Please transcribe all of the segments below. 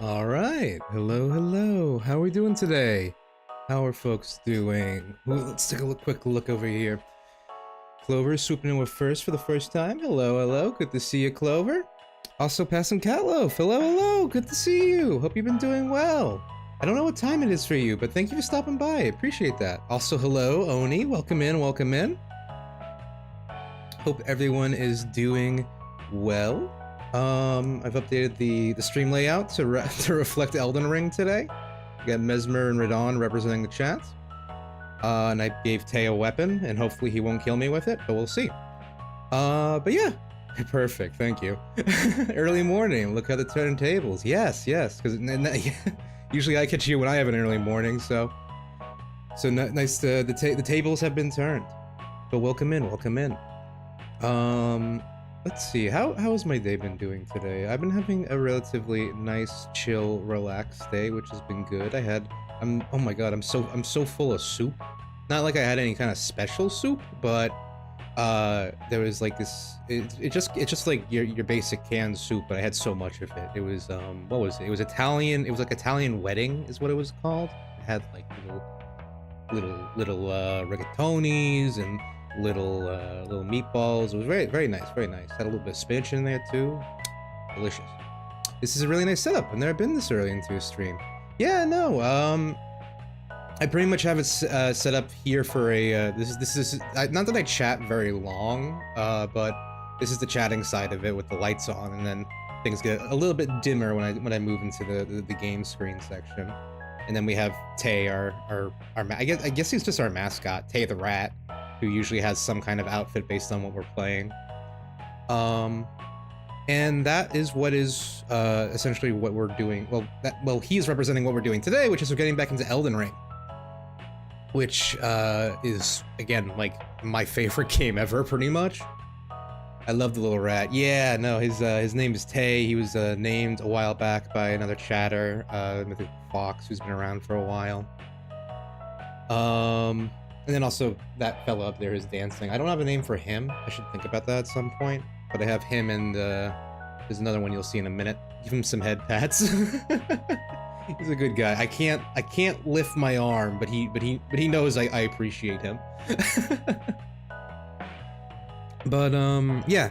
All right. Hello, hello. How are we doing today? How are folks doing? Ooh, let's take a quick look over here. Clover swooping in with first for the first time. Hello, hello. Good to see you, Clover. Also, passing Catloaf. Hello, hello. Good to see you. Hope you've been doing well. I don't know what time it is for you, but thank you for stopping by. I appreciate that. Also, hello, Oni. Welcome in, welcome in. Hope everyone is doing well. I've updated the stream layout to reflect Elden Ring today. We got Mesmer and Radon representing the chat. And I gave Tay a weapon, and hopefully he won't kill me with it, but we'll see. But yeah, perfect, thank you. Early morning, look how the turntables. Yes, because usually I catch you when I have an early morning, so nice. The tables have been turned. But welcome in, welcome in. Let's see, how has my day been doing today? I've been having a relatively nice, chill, relaxed day, which has been good. Oh my god, I'm so full of soup. Not like I had any kind of special soup, but there was like this, it's just like your basic canned soup, but I had so much of it. It was what was it? It was Italian. It was like Italian wedding is what it was called. It had like little rigatonis and little meatballs. It was very nice, very nice. Had a little bit of spinach in there too. Delicious. This is a really nice setup. I've never been this early into a stream. Yeah, no. I pretty much have it set up here for a. This is not that I chat very long, but this is the chatting side of it with the lights on, and then things get a little bit dimmer when I move into the game screen section. And then we have Tay, I guess he's just our mascot, Tay the rat, who usually has some kind of outfit based on what we're playing. And that is what is essentially what we're doing. Well, he's representing what we're doing today, which is we're getting back into Elden Ring, which is again like my favorite game ever, pretty much. I love the little rat. Yeah, no, his name is Tay. He was named a while back by another chatter, Mythic Fox, who's been around for a while. And then also that fella up there is dancing. I don't have a name for him. I should think about that at some point. But I have him, and there's another one you'll see in a minute. Give him some head pats. He's a good guy. I can't lift my arm, but he knows I appreciate him. But yeah.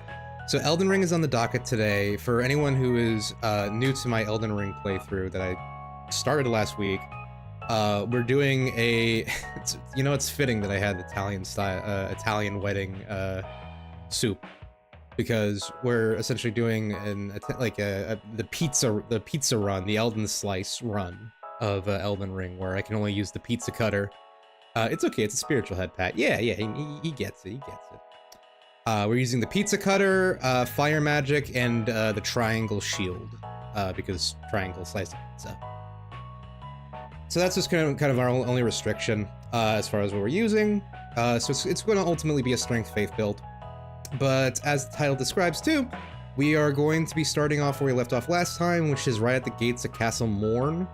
So Elden Ring is on the docket today. For anyone who is new to my Elden Ring playthrough that I started last week, we're doing a. It's fitting that I had Italian wedding soup, because we're essentially doing the pizza run, the Elden slice run of Elden Ring, where I can only use the pizza cutter. It's okay. It's a spiritual head pat. Yeah. He gets it. He gets it. We're using the pizza cutter, fire magic, and the triangle shield, because triangle slice pizza. So that's just kind of our only restriction as far as what we're using. So it's going to ultimately be a strength faith build. But as the title describes too, we are going to be starting off where we left off last time, which is right at the gates of Castle Morne.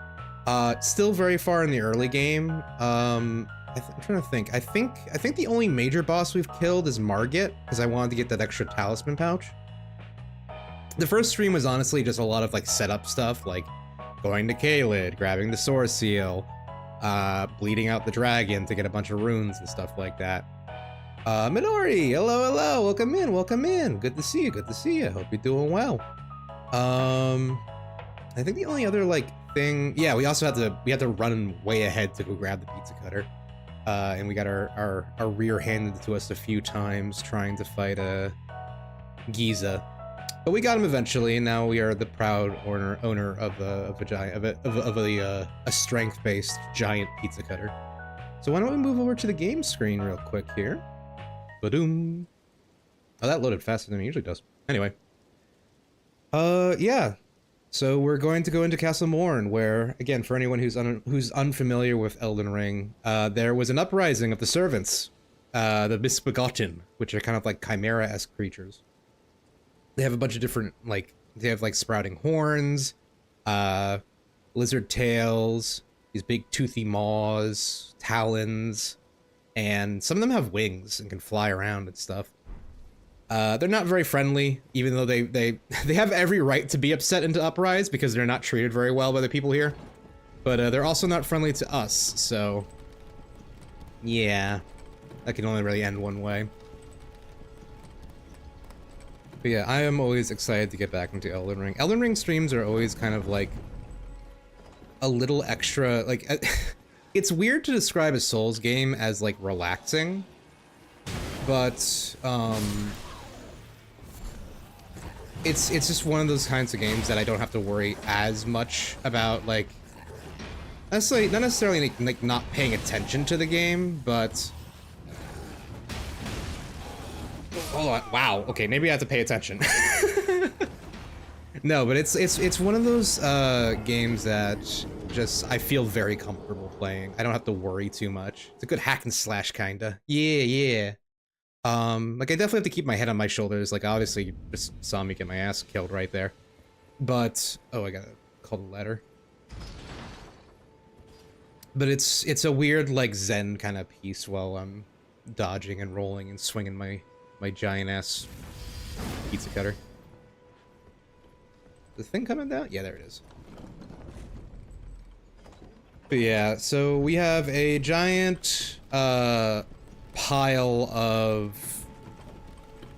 Still very far in the early game. I'm trying to think. I think the only major boss we've killed is Margit, because I wanted to get that extra talisman pouch. The first stream was honestly just a lot of like setup stuff, like going to Caelid, grabbing the Sword Seal, bleeding out the dragon to get a bunch of runes and stuff like that. Minori, hello, welcome in. Good to see you. Hope you're doing well. I think the only other like thing, yeah, we had to run way ahead to go grab the pizza cutter. And we got our rear handed to us a few times trying to fight Giza. But we got him eventually, and now we are the proud owner of a strength-based giant pizza cutter. So why don't we move over to the game screen real quick here? Ba-doom. Oh, that loaded faster than it usually does. Anyway. Yeah. So we're going to go into Castle Morne, where, again, for anyone who's unfamiliar with Elden Ring, there was an uprising of the servants, the misbegotten, which are kind of like chimera-esque creatures. They have a bunch of different, they have sprouting horns, lizard tails, these big toothy maws, talons, and some of them have wings and can fly around and stuff. They're not very friendly, even though they have every right to be upset into Uprise because they're not treated very well by the people here. But they're also not friendly to us, so yeah, that can only really end one way. But yeah, I am always excited to get back into Elden Ring. Elden Ring streams are always kind of like a little extra, like, it's weird to describe a Souls game as like relaxing, but it's just one of those kinds of games that I don't have to worry as much about, like, not necessarily like not paying attention to the game, but hold on, wow, okay, maybe I have to pay attention. No, but it's one of those games that just I feel very comfortable playing. I don't have to worry too much. It's a good hack and slash kinda. Yeah. Like, I definitely have to keep my head on my shoulders. Like, obviously you just saw me get my ass killed right there. But oh, I gotta call the letter. But it's a weird, like, zen kind of piece while I'm dodging and rolling and swinging my giant ass pizza cutter. The thing coming down? Yeah, there it is. But yeah, so we have a giant pile of,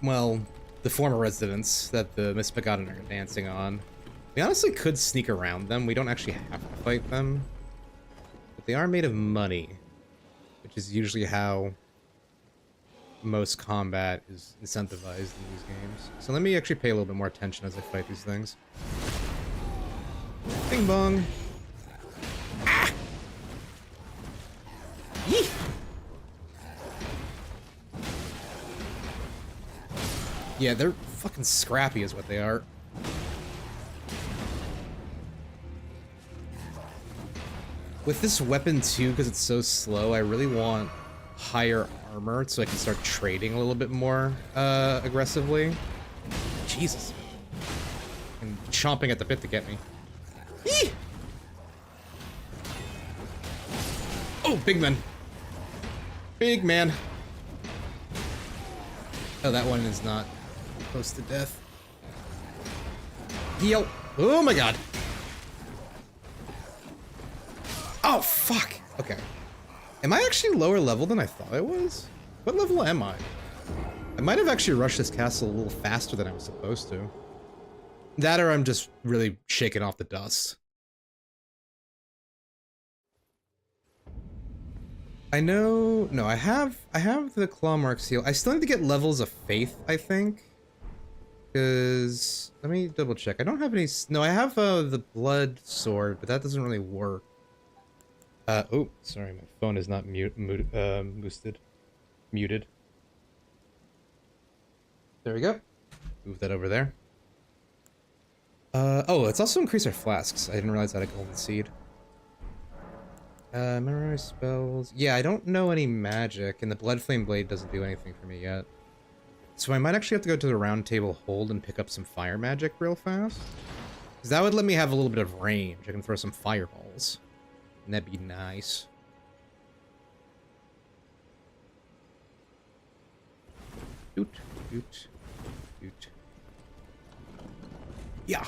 well, the former residents that the Misbegotten are dancing on. We honestly could sneak around them. We don't actually have to fight them. But they are made of money, which is usually how most combat is incentivized in these games. So let me actually pay a little bit more attention as I fight these things. Bing bong. Ah! Yee! Yeah, they're fucking scrappy is what they are. With this weapon too, because it's so slow, I really want higher armor so I can start trading a little bit more aggressively. Jesus. And chomping at the bit to get me. Eee! Oh, big man. Big man. Oh, that one is not close to death. Heal. Oh my god. Oh, fuck. Okay. Am I actually lower level than I thought I was? What level am I? I might have actually rushed this castle a little faster than I was supposed to. That or I'm just really shaking off the dust. I know... No, I have the claw mark seal. I still need to get levels of faith, I think. Because... Let me double check. I don't have any... No, I have the blood sword, but that doesn't really work. Oh, sorry, my phone is not muted. There we go. Move that over there. Oh, let's also increase our flasks. I didn't realize that I had a golden seed. Memorize spells. Yeah, I don't know any magic, and the Blood Flame Blade doesn't do anything for me yet. So I might actually have to go to the Round Table Hold and pick up some fire magic real fast. Because that would let me have a little bit of range. I can throw some fireballs. And that'd be nice. Doot, doot, doot. Yeah.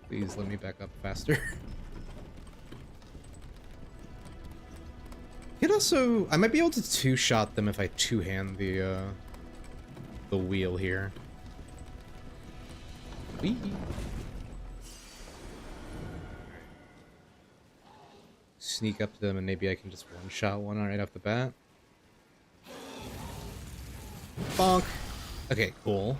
Please let me back up faster. It also, I might be able to two-shot them if I two-hand the wheel here. Whee! Sneak up to them and maybe I can just one-shot one right off the bat. Bonk! Okay, cool.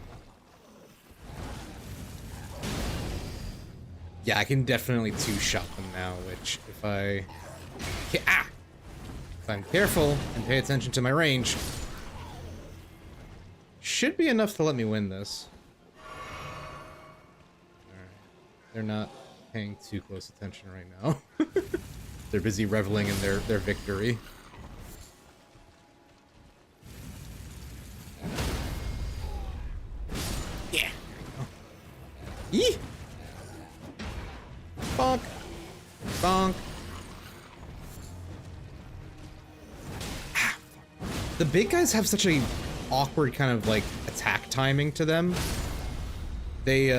Yeah, I can definitely two-shot them now, which if I... Ah! If I'm careful and pay attention to my range, should be enough to let me win this. Alright. They're not paying too close attention right now. They're busy reveling in their victory. Yeah. Yee! Bonk! Bonk! Ah, the big guys have such a awkward kind of like attack timing to them. They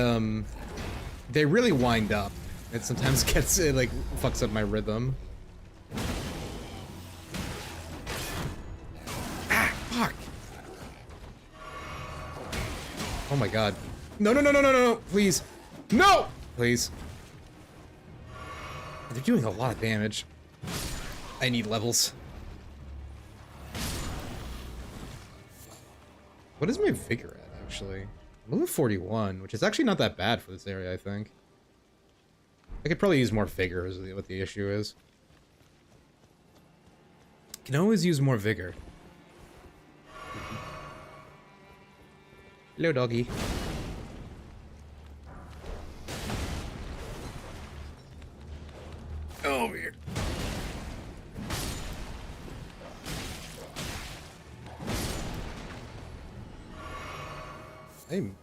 really wind up. It sometimes gets, it like fucks up my rhythm. Ah, fuck. Oh my god. No, no, no, no, no, no, please. No! Please. They're doing a lot of damage. I need levels. What is my vigor at, actually? I'm level 41, which is actually not that bad for this area, I think. I could probably use more vigor is what the issue is. Can always use more vigor. Hello, doggy. Oh, over here. I'm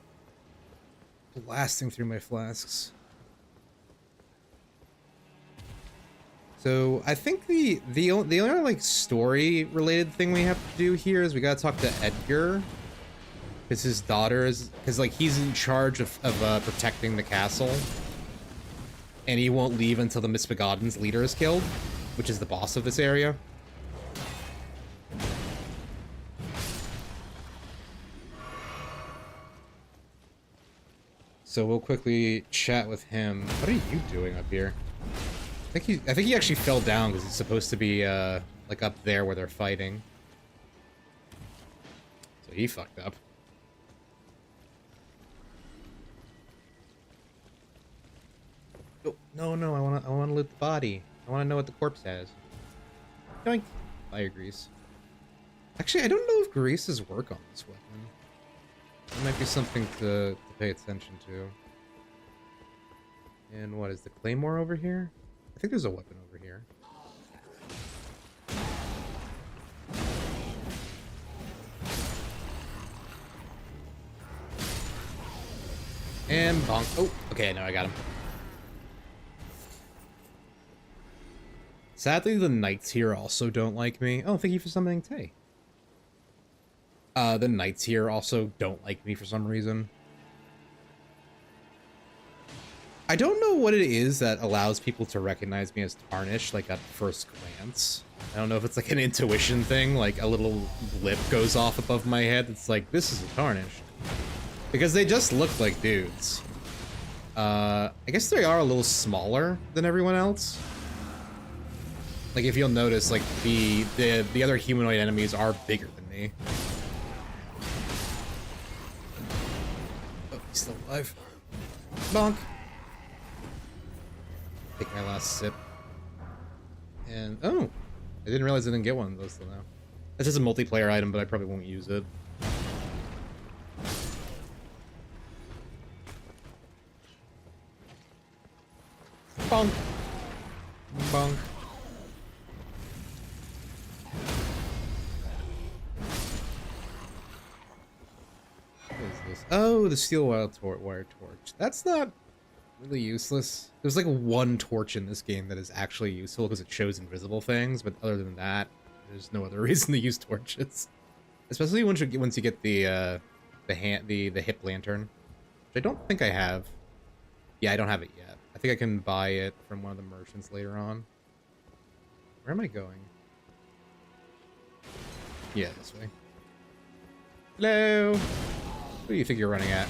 blasting through my flasks. So I think the only like story related thing we have to do here is we gotta talk to Edgar, because his daughter is, because like he's in charge of protecting the castle, and he won't leave until the Demigods leader is killed, which is the boss of this area. So we'll quickly chat with him. What are you doing up here? I think he actually fell down because he's supposed to be like up there where they're fighting. So he fucked up. Oh, no, no, I wanna loot the body. I wanna know what the corpse has. Yoink. Fire grease. Actually, I don't know if greases work on this weapon. That might be something to pay attention to. And what is the claymore over here? I think there's a weapon over here. And bonk. Oh, okay, now I got him. Sadly, the knights here also don't like me. Oh, thank you for summoning Tay. The knights here also don't like me for some reason. I don't know what it is that allows people to recognize me as tarnished, like at first glance. I don't know if it's like an intuition thing, like a little blip goes off above my head. It's like, this is a tarnished. Because they just look like dudes. I guess they are a little smaller than everyone else. Like if you'll notice, like the other humanoid enemies are bigger than me. Oh, he's still alive. Bonk. Take my last sip. And oh, I didn't realize I didn't get one of those till now. This is a multiplayer item, but I probably won't use it. Bonk. Bonk. What is this? Oh, the steel wire torch. That's not really useless. There's like one torch in this game that is actually useful because it shows invisible things, but other than that, there's no other reason to use torches. Especially once you get the hip lantern, which I don't think I have. Yeah, I don't have it yet. I think I can buy it from one of the merchants later on. Where am I going? Yeah, this way. Hello. Who do you think you're running at?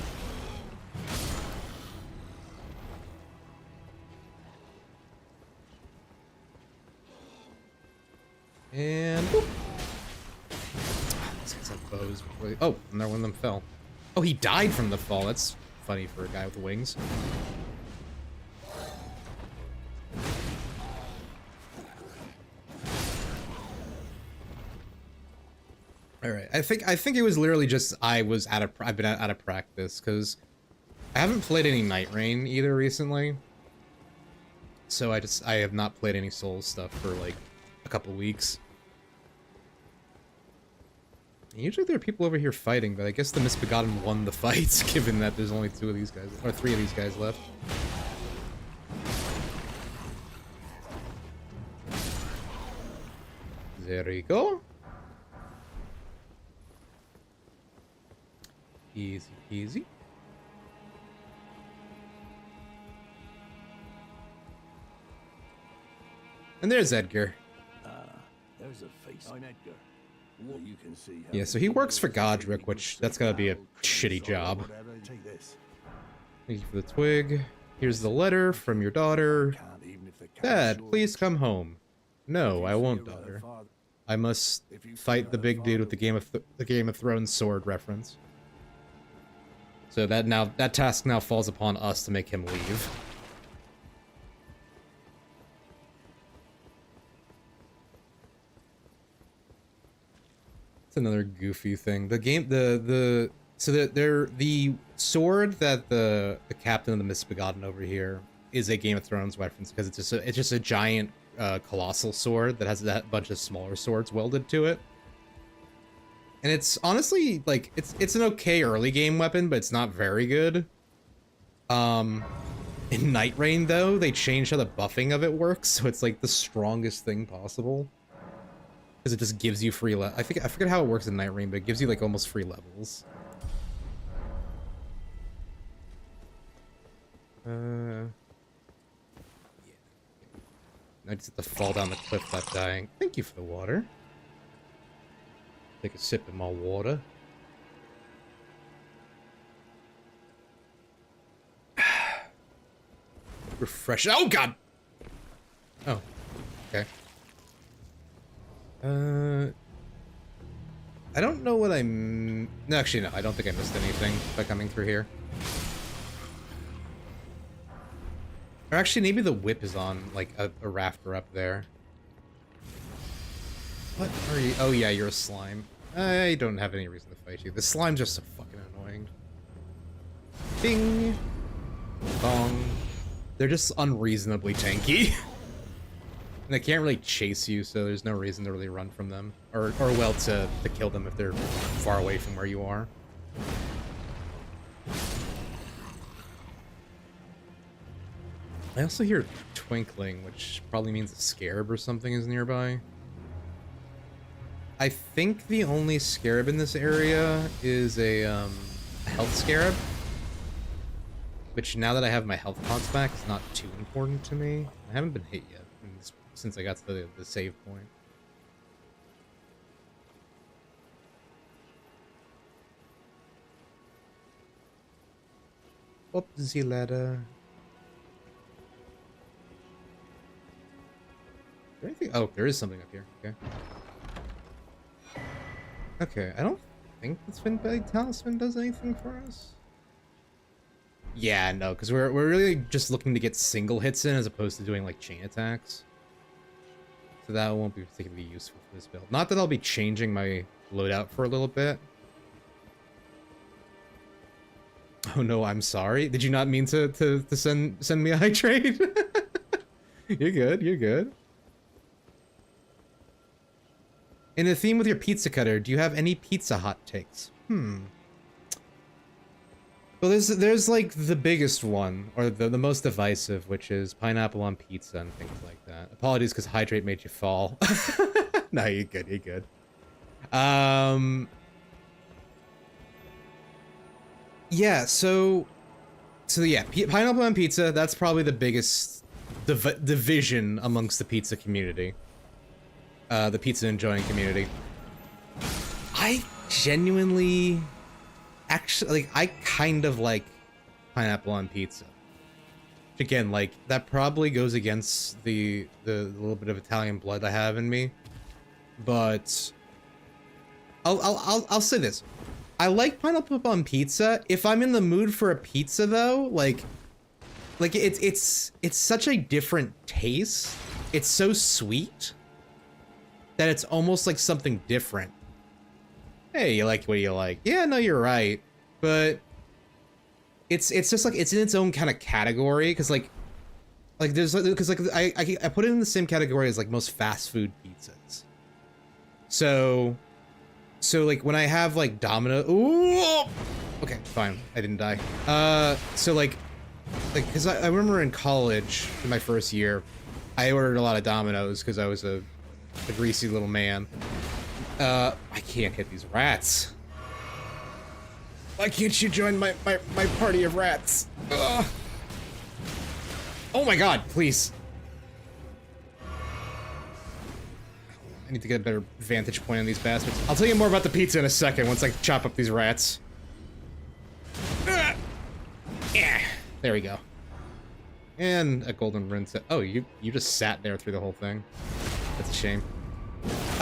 And boop. These guys have bows. Oh, and one of them fell. Oh, he died from the fall. That's funny for a guy with wings. All right, I think it was literally just I've been out of practice because I haven't played any Night Rain either recently. So I have not played any Souls stuff for like a couple weeks. Usually there are people over here fighting, but I guess the Misbegotten won the fights, given that there's only 2 of these guys, or 3 of these guys left. There we go. Easy peasy. And there's Edgar. There's a face on Edgar. You can see Yeah, so he works for Godric, which that's gotta be a shitty job. Take this. Thank you for the twig. Here's the letter from your daughter. Dad, please come home. No, I won't, daughter. I must fight the big dude with the Game of Thrones sword reference. So that task now falls upon us to make him leave. It's another goofy thing. The sword that the captain of the Misbegotten over here is a Game of Thrones reference because it's just a giant colossal sword that has that bunch of smaller swords welded to it. And it's honestly like it's an okay early game weapon, but it's not very good. In Night Rain though, they changed how the buffing of it works, so it's like the strongest thing possible. Because it just gives you free I forget how it works in Night Rain, but it gives you like almost free levels. Yeah. I just have to fall down the cliff without dying. Thank you for the water. Take a sip of my water. Refresh. Oh god! Oh. Okay. I don't know what I'm... No, actually, no. I don't think I missed anything by coming through here. Or actually, maybe the whip is on, like, a rafter up there. What are you? Oh, yeah, you're a slime. I don't have any reason to fight you. The slime's just so fucking annoying. Bing! Bong. They're just unreasonably tanky. And they can't really chase you, so there's no reason to really run from them. Or well, to kill them if they're far away from where you are. I also hear twinkling, which probably means a scarab or something is nearby. I think the only scarab in this area is a health scarab. Which, now that I have my health pots back, is not too important to me. I haven't been hit yet since I got to the save point. Up the ladder. Is there anything? Oh, there is something up here. Okay. Okay, I don't think the Twin Belly Talisman does anything for us. Yeah, no, because we're really just looking to get single hits in as opposed to doing like chain attacks. So that won't be particularly useful for this build. Not that I'll be changing my loadout for a little bit. Oh no, I'm sorry. Did you not mean to send me a high trade? You're good, you're good. In the theme with your pizza cutter, do you have any pizza hot takes? Well, there's like the biggest one, or the most divisive, which is pineapple on pizza and things like that. Apologies, because hydrate made you fall. No, you're good, you're good. Yeah, so yeah, pineapple on pizza, that's probably the biggest division amongst the pizza community. The pizza enjoying community. I genuinely... Actually, like, I kind of like pineapple on pizza. Again, like, that probably goes against the little bit of Italian blood I have in me. But I'll say this. I like pineapple on pizza. If I'm in the mood for a pizza though, like it's such a different taste. It's so sweet that it's almost like something different. Hey, you like what you like. Yeah, no, you're right. But it's just like it's in its own kind of category because like there's because like I put it in the same category as like most fast food pizzas. So like when I have like Domino, ooh, okay, fine, I didn't die. So like because I remember in college in my first year, I ordered a lot of Domino's because I was a greasy little man. I can't hit these rats. Why can't you join my party of rats? Ugh. Oh my god, please. I need to get a better vantage point on these bastards. I'll tell you more about the pizza in a second once I chop up these rats. Yeah, there we go. And a golden rin set. Oh, you just sat there through the whole thing. That's a shame.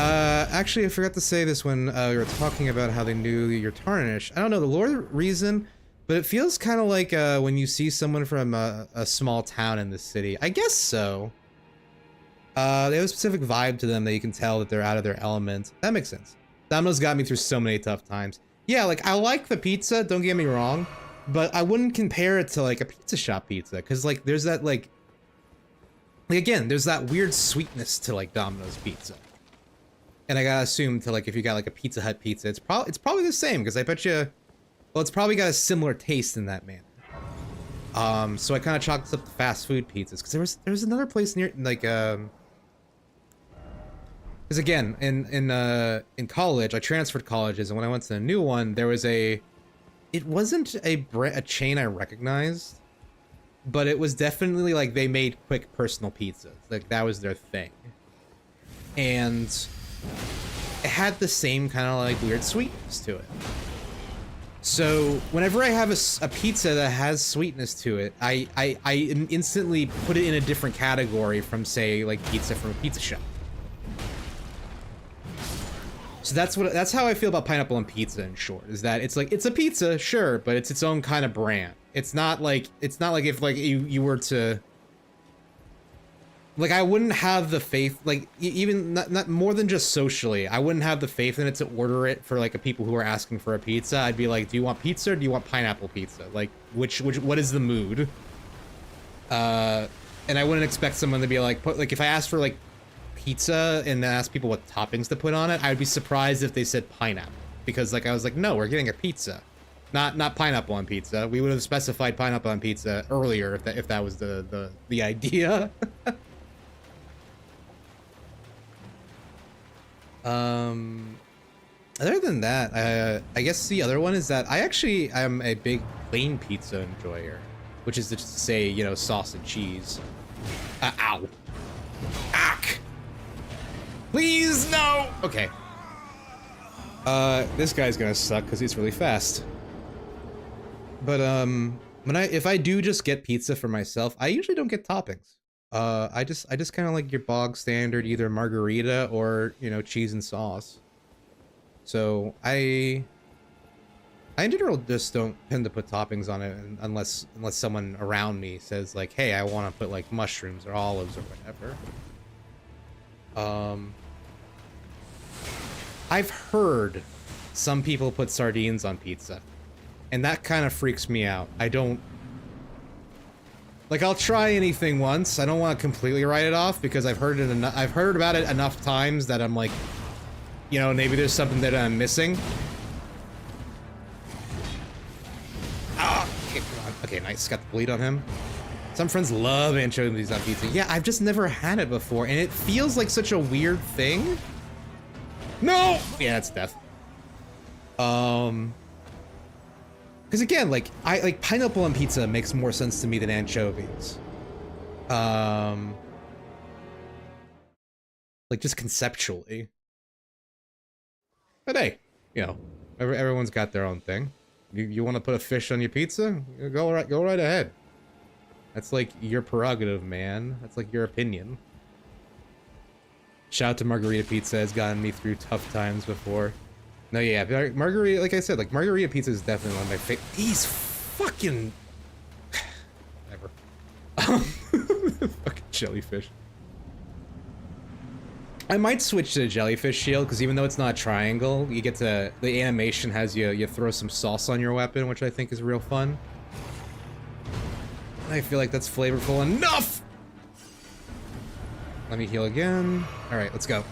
Actually, I forgot to say this when we were talking about how they knew you're tarnished. I don't know the lore reason, but it feels kind of like when you see someone from a small town in the city. I guess so. They have a specific vibe to them that you can tell that they're out of their element. That makes sense. Domino's got me through so many tough times. Yeah, like, I like the pizza, don't get me wrong, but I wouldn't compare it to, like, a pizza shop pizza, because, like, there's that, like, again, there's that weird sweetness to, like, Domino's pizza. And I gotta assume to, like, if you got, like, a Pizza Hut pizza, it's probably the same, because I bet you, well, it's probably got a similar taste in that manner. So I kind of chalked up the fast food pizzas, because there was another place near, like, because again, in college, I transferred colleges, and when I went to the new one, there was it wasn't a chain I recognized, but it was definitely like they made quick personal pizzas. Like that was their thing. And it had the same kind of like weird sweetness to it. So whenever I have a pizza that has sweetness to it, I instantly put it in a different category from, say, like pizza from a pizza shop. So that's how I feel about pineapple on pizza, in short, is that it's like, it's a pizza, sure, but it's its own kind of brand. It's not like if like you were to, like, I wouldn't have the faith, like, even not more than just socially, I wouldn't have the faith in it to order it for like a people who are asking for a pizza. I'd be like, do you want pizza or do you want pineapple pizza? Like, what is the mood? And I wouldn't expect someone to be like, like if I asked for like pizza and then ask people what toppings to put on it, I'd be surprised if they said pineapple, because like I was like, no, we're getting a pizza, not pineapple on pizza. We would have specified pineapple on pizza earlier if that was the idea. Other than that, I guess the other one is that I actually am a big plain pizza enjoyer, which is to say, you know, sauce and cheese. Ow. Ack! Please, no! Okay. This guy's gonna suck because he's really fast. But, if I do just get pizza for myself, I usually don't get toppings. I just kind of like your bog standard, either margarita or, you know, cheese and sauce. So, I in general just don't tend to put toppings on it unless someone around me says, like, hey, I want to put, like, mushrooms or olives or whatever. I've heard some people put sardines on pizza, and that kind of freaks me out. I don't... Like, I'll try anything once. I don't want to completely write it off, because I've heard about it enough times that I'm like, you know, maybe there's something that I'm missing. Ah! Okay, come on. Okay, nice. Got the bleed on him. Some friends love anchovies on pizza. Yeah, I've just never had it before, and it feels like such a weird thing. No! Yeah, that's death. Because again, like, pineapple on pizza makes more sense to me than anchovies. Like, just conceptually. But hey, you know, everyone's got their own thing. You want to put a fish on your pizza? Go right ahead. That's like your prerogative, man. That's like your opinion. Shout out to Margarita Pizza, has gotten me through tough times before. No, yeah, Margarita, like I said, like, Margarita Pizza is definitely one of my favorite. These fucking... Whatever. Fucking jellyfish. I might switch to the jellyfish shield, because even though it's not a triangle, you get to... The animation has you throw some sauce on your weapon, which I think is real fun. I feel like that's flavorful enough! Let me heal again. Alright, let's go.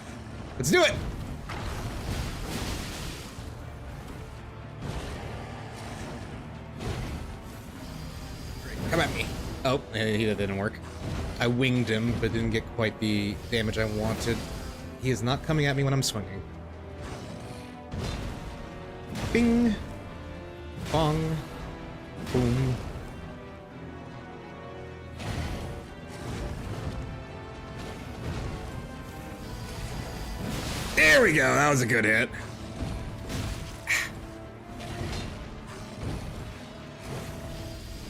Let's do it! Come at me. Oh, that didn't work. I winged him, but didn't get quite the damage I wanted. He is not coming at me when I'm swinging. Bing! Bong. Boom. There we go. That was a good hit.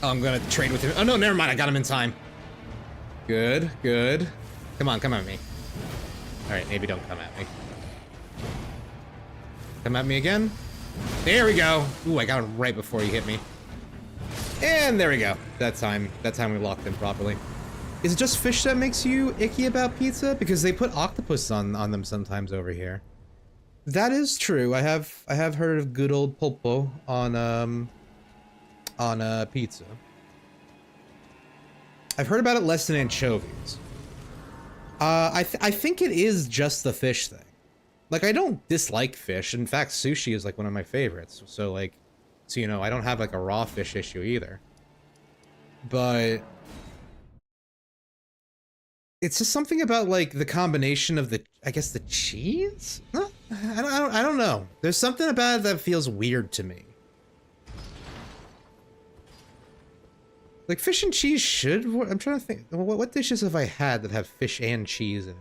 Oh, I'm gonna trade with him. Oh no, never mind. I got him in time. Good, good. Come on, come at me. All right, maybe don't come at me. Come at me again. There we go. Ooh, I got him right before he hit me. And there we go. That time we locked in properly. Is it just fish that makes you icky about pizza? Because they put octopus on them sometimes over here. That is true. I have heard of good old pulpo on pizza. I've heard about it less than anchovies. I think it is just the fish thing. Like, I don't dislike fish. In fact, sushi is like one of my favorites. So like, so you know, I don't have like a raw fish issue either. But it's just something about like the combination of the, I guess, the cheese? No, I don't know. There's something about it that feels weird to me. Like, fish and cheese should, I'm trying to think, what dishes have I had that have fish and cheese in it?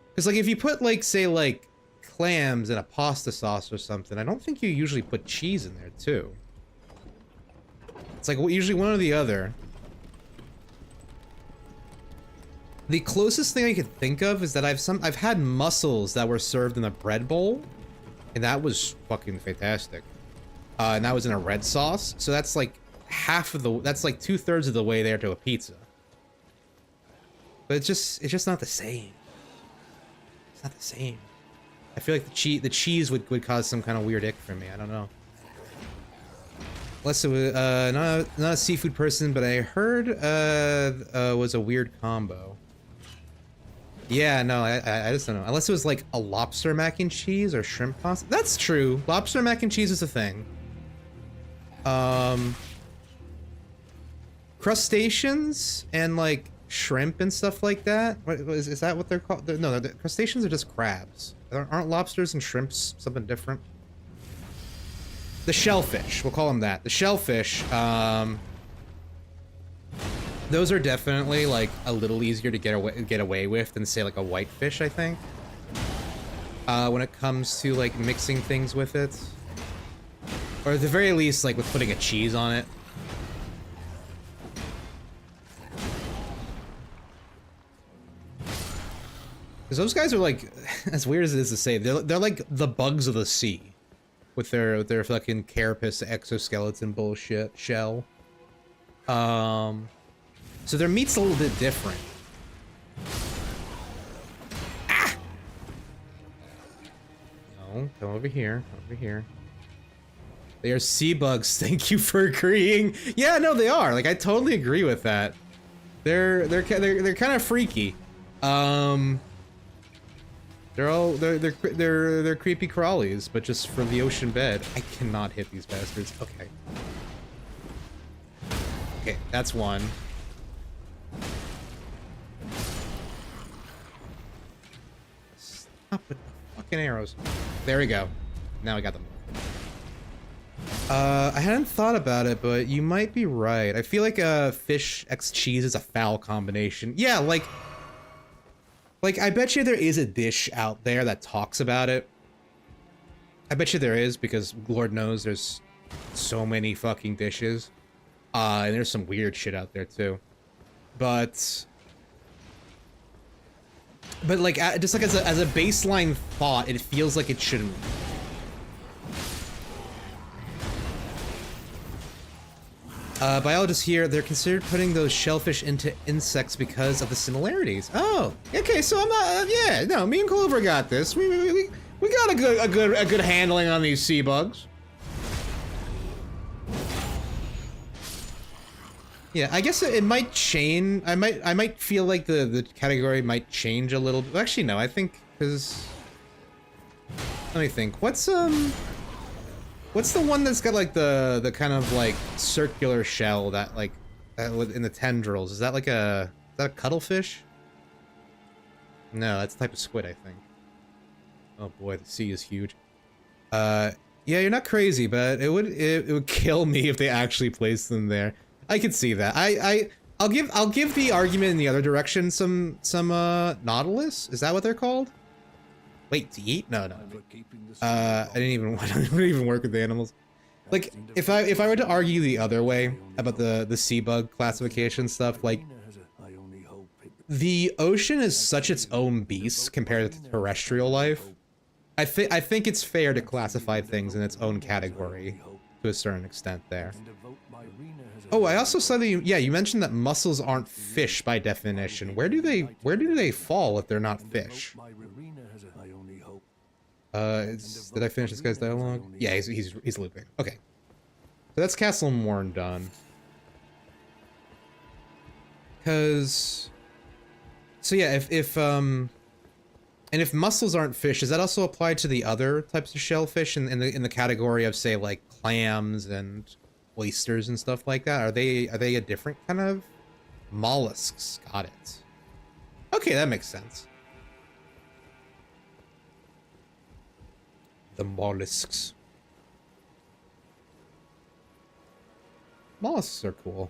Because, like, if you put, like, say, like, clams in a pasta sauce or something, I don't think you usually put cheese in there, too. It's, like, usually one or the other. The closest thing I could think of is that I've had mussels that were served in a bread bowl, and that was fucking fantastic. And that was in a red sauce, so that's, like, that's like 2/3 of the way there to a pizza. But it's just not the same. It's not the same. I feel like the cheese would cause some kind of weird ick for me. I don't know. Unless it was not a seafood person, but I heard was a weird combo. Yeah, no, I just don't know. Unless it was like a lobster mac and cheese or shrimp pasta. That's true. Lobster mac and cheese is a thing. Crustaceans and like shrimp and stuff like that. Is that what they're called? No, the crustaceans are just crabs. Aren't lobsters and shrimps something different? The shellfish, we'll call them that. The shellfish, those are definitely like a little easier to get away with than say like a whitefish, I think. When it comes to like mixing things with it, or at the very least like with putting a cheese on it. Because those guys are like, as weird as it is to say, they're like the bugs of the sea, with their fucking carapace exoskeleton bullshit shell. So their meat's a little bit different. Ah! No, come over here. Come over here. They are sea bugs. Thank you for agreeing. Yeah, no, they are. Like, I totally agree with that. They're kind of freaky. They're creepy crawlies, but just from the ocean bed. I cannot hit these bastards. Okay. Okay, that's one. Stop with the fucking arrows. There we go. Now I got them. I hadn't thought about it, but you might be right. I feel like fish x cheese is a foul combination. Yeah, like I bet you there is a dish out there that talks about it. I bet you there is, because Lord knows there's so many fucking dishes. And there's some weird shit out there too. But like, just like as a baseline thought, it feels like it shouldn't. Biologists here, they're considered putting those shellfish into insects because of the similarities. Oh, okay, so I'm not, yeah, no, me and Clover got this. We got a good handling on these sea bugs. Yeah, I guess it might change. I might feel like the category might change a little. Actually, no, I think, because, let me think. What's the one that's got like the kind of like circular shell that like in the tendrils? Is that like is that a cuttlefish? No, that's a type of squid, I think. Oh boy, the sea is huge. Yeah, you're not crazy, but it would kill me if they actually placed them there. I could see that. I'll give the argument in the other direction some Nautilus. Is that what they're called? Wait, to eat? No. I didn't even work with the animals. Like if I were to argue the other way about the sea bug classification stuff, like the ocean is such its own beast compared to terrestrial life. I think it's fair to classify things in its own category to a certain extent there. Oh, I also saw that you mentioned that mussels aren't fish by definition. Where do they fall if they're not fish? Did I finish this guy's dialogue? Yeah, he's looping. Okay. So that's Castle Morne done. So yeah, if mussels aren't fish, does that also apply to the other types of shellfish in the category of, say, like clams and oysters and stuff like that? Are they a different kind of mollusks? Got it. Okay, that makes sense. The mollusks. Mollusks are cool.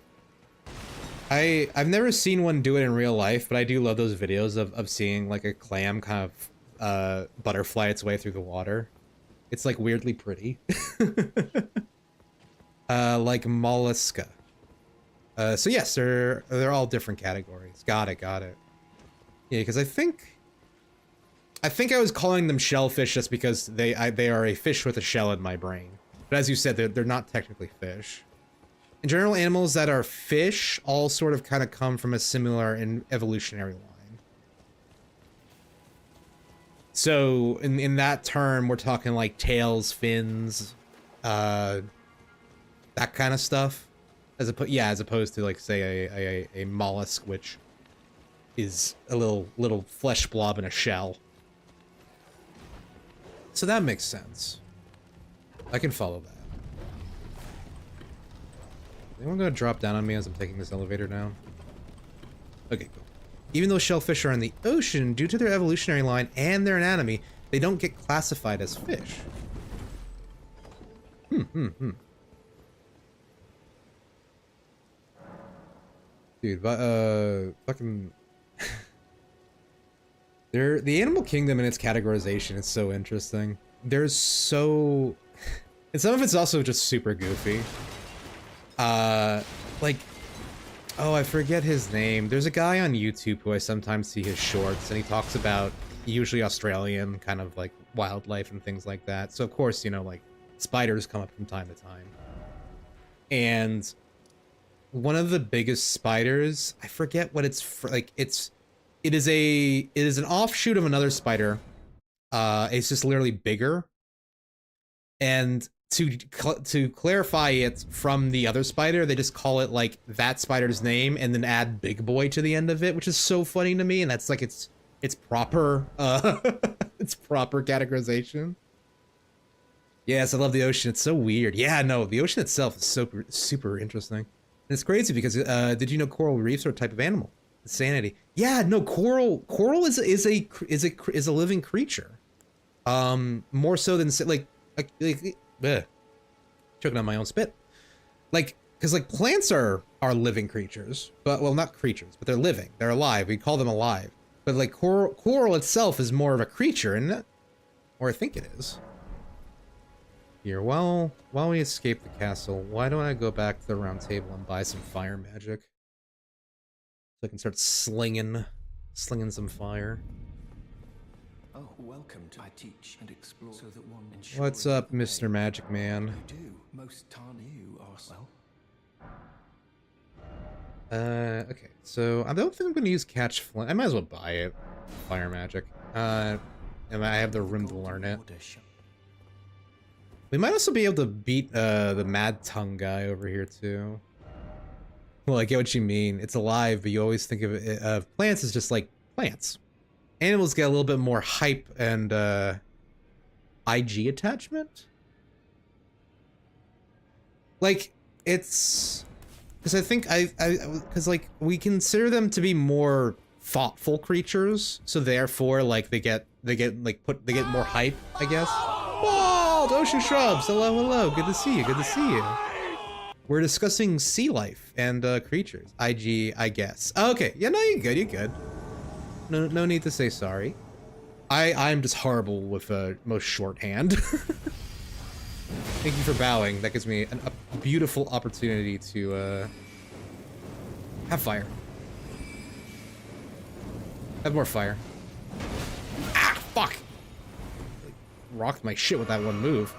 I've never seen one do it in real life, but I do love those videos of seeing like a clam kind of butterfly its way through the water. It's like weirdly pretty. Like mollusca. So yes, they're all different categories. Got it. Yeah, because I think I was calling them shellfish just because they are a fish with a shell in my brain. But as you said, they're not technically fish. In general, animals that are fish all sort of kind of come from a similar evolutionary line. So in that term, we're talking like tails, fins, that kind of stuff. As opposed to like say a mollusk, which is a little flesh blob in a shell. So that makes sense. I can follow that. Anyone gonna drop down on me as I'm taking this elevator down? Okay, cool. Even though shellfish are in the ocean, due to their evolutionary line and their anatomy, they don't get classified as fish. Dude, fucking... the animal kingdom and its categorization is so interesting. There's so... And some of it's also just super goofy. Like, oh, I forget his name. There's a guy on YouTube who I sometimes see his shorts, and he talks about usually Australian kind of like wildlife and things like that. So of course, you know, like spiders come up from time to time. And one of the biggest spiders, I forget what it's like. It is an offshoot of another spider. It's just literally bigger. And to clarify it from the other spider, they just call it like that spider's name and then add big boy to the end of it, which is so funny to me. And that's like its proper its proper categorization. Yes, I love the ocean. It's so weird. Yeah, no, the ocean itself is super interesting. And it's crazy because did you know coral reefs are a type of animal? Insanity. Yeah, no, coral is a living creature. More so than like bleh, choking on my own spit. Like, because like plants are living creatures, but well, not creatures, but they're living. They're alive. We call them alive. But like coral itself is more of a creature, isn't it? Or I think it is. Here, while we escape the castle, why don't I go back to the round table and buy some fire magic? So I can start slinging some fire. Oh, welcome to I teach and explore so that one What's up, Mr. Magic Man? You do. Most time you are Okay, so I don't think I'm going to use Catch Flint. I might as well buy it. Fire magic. And I have the room to learn it. We might also be able to beat the Mad Tongue guy over here too. Well, I get what you mean. It's alive, but you always think of plants as just like plants. Animals get a little bit more hype and IG attachment. Like it's because I think because like we consider them to be more thoughtful creatures, so therefore like they get more hype, I guess. Bald! Ocean shrubs! Hello, hello. Good to see you. Good to see you. We're discussing sea life and creatures. IG, I guess. Okay. Yeah, no, you're good. You're good. No need to say sorry. I'm just horrible with most shorthand. Thank you for bowing. That gives me a beautiful opportunity to have fire. Have more fire. Ah, fuck! Rocked my shit with that one move.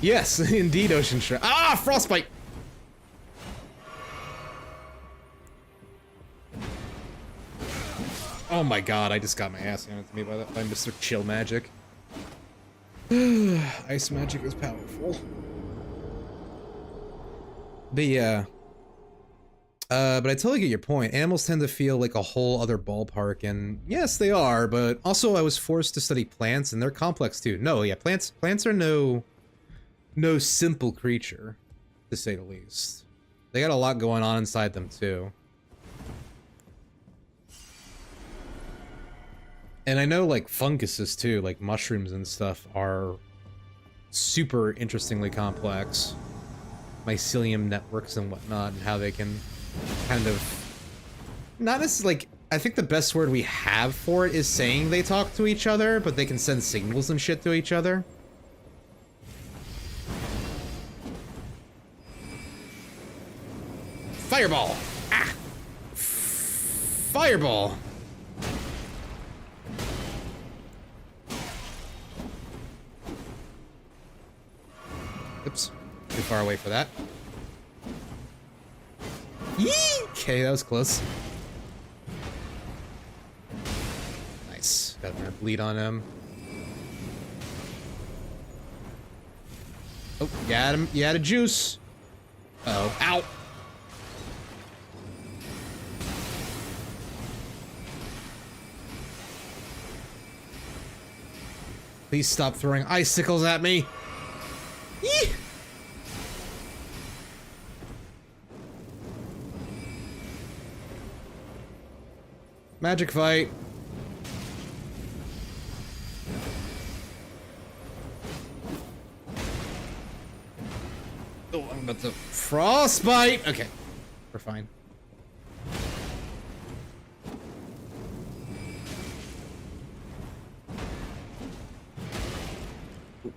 Yes, indeed, ocean shrimp. Ah, frostbite! Oh my god, I just got my ass handed to me by Mr. Chill Magic. Ice magic is powerful. But yeah. But I totally get your point. Animals tend to feel like a whole other ballpark, and yes, they are, but also I was forced to study plants, and they're complex too. No, yeah, plants are no simple creature, to say the least. They got a lot going on inside them too. And I know like funguses too, like mushrooms and stuff are super interestingly complex. Mycelium networks and whatnot, and how they can kind of, not as like, I think the best word we have for it is saying they talk to each other, but they can send signals and shit to each other. Fireball! Ah! Fireball! Oops. Too far away for that. Yee! Okay, that was close. Nice. Got a bleed on him. Oh, you had him. You had a juice. Uh oh. Ow! Please stop throwing icicles at me. Yee! Magic fight. Oh, I'm about to frostbite. Okay, we're fine.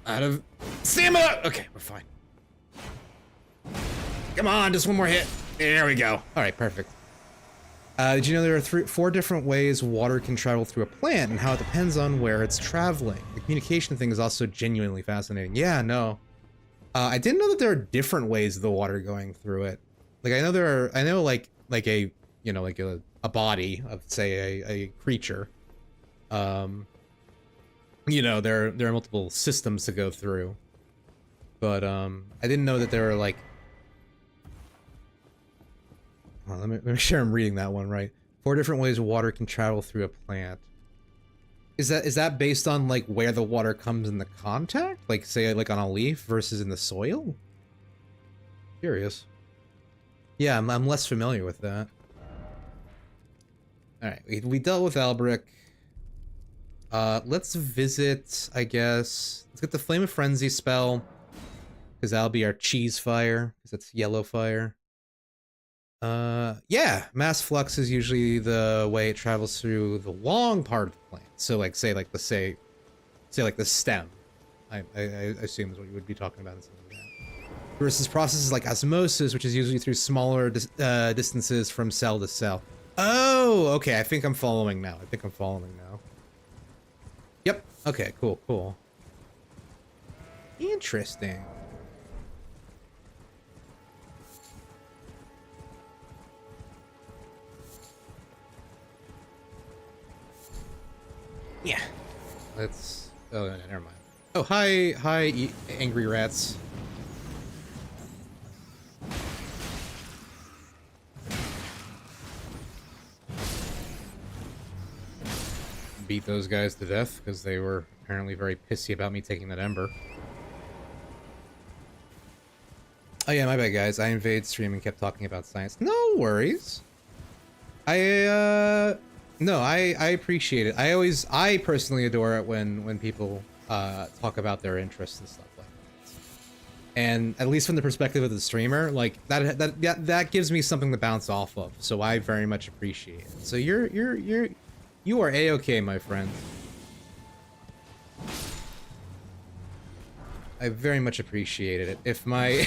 Out of stamina. Okay, we're fine. Come on, just one more hit. There we go. All right, perfect. Did you know there are 4 different ways water can travel through a plant and how it depends on where it's traveling? The communication thing is also genuinely fascinating. Yeah, no. I didn't know that there are different ways of the water going through it. Like, I know like a, you know, like a body of, say, a creature. You know, there are multiple systems to go through. But, I didn't know that there were, like, well, let me make sure I'm reading that one right. 4 different ways water can travel through a plant. Is that based on like where the water comes into contact? Like say like on a leaf versus in the soil? Curious. Yeah, I'm less familiar with that. All right, we dealt with Albric. Let's visit, I guess. Let's get the Flame of Frenzy spell, because that'll be our cheese fire, because that's yellow fire. Yeah, mass flux is usually the way it travels through the long part of the plant. So like say like the like the stem. I assume is what you would be talking about in something like that. Versus processes like osmosis, which is usually through smaller distances from cell to cell. Oh, okay, I think I'm following now. Yep, okay, cool. Interesting. Yeah. Let's... Oh, no, never mind. Oh, hi, angry rats. Beat those guys to death, because they were apparently very pissy about me taking that ember. Oh yeah, my bad, guys. I invaded stream and kept talking about science. No worries. No, I appreciate it. I personally adore it when people talk about their interests and stuff like that. And at least from the perspective of the streamer, like that gives me something to bounce off of. So I very much appreciate it. So you are a-okay, my friend. I very much appreciated it. If my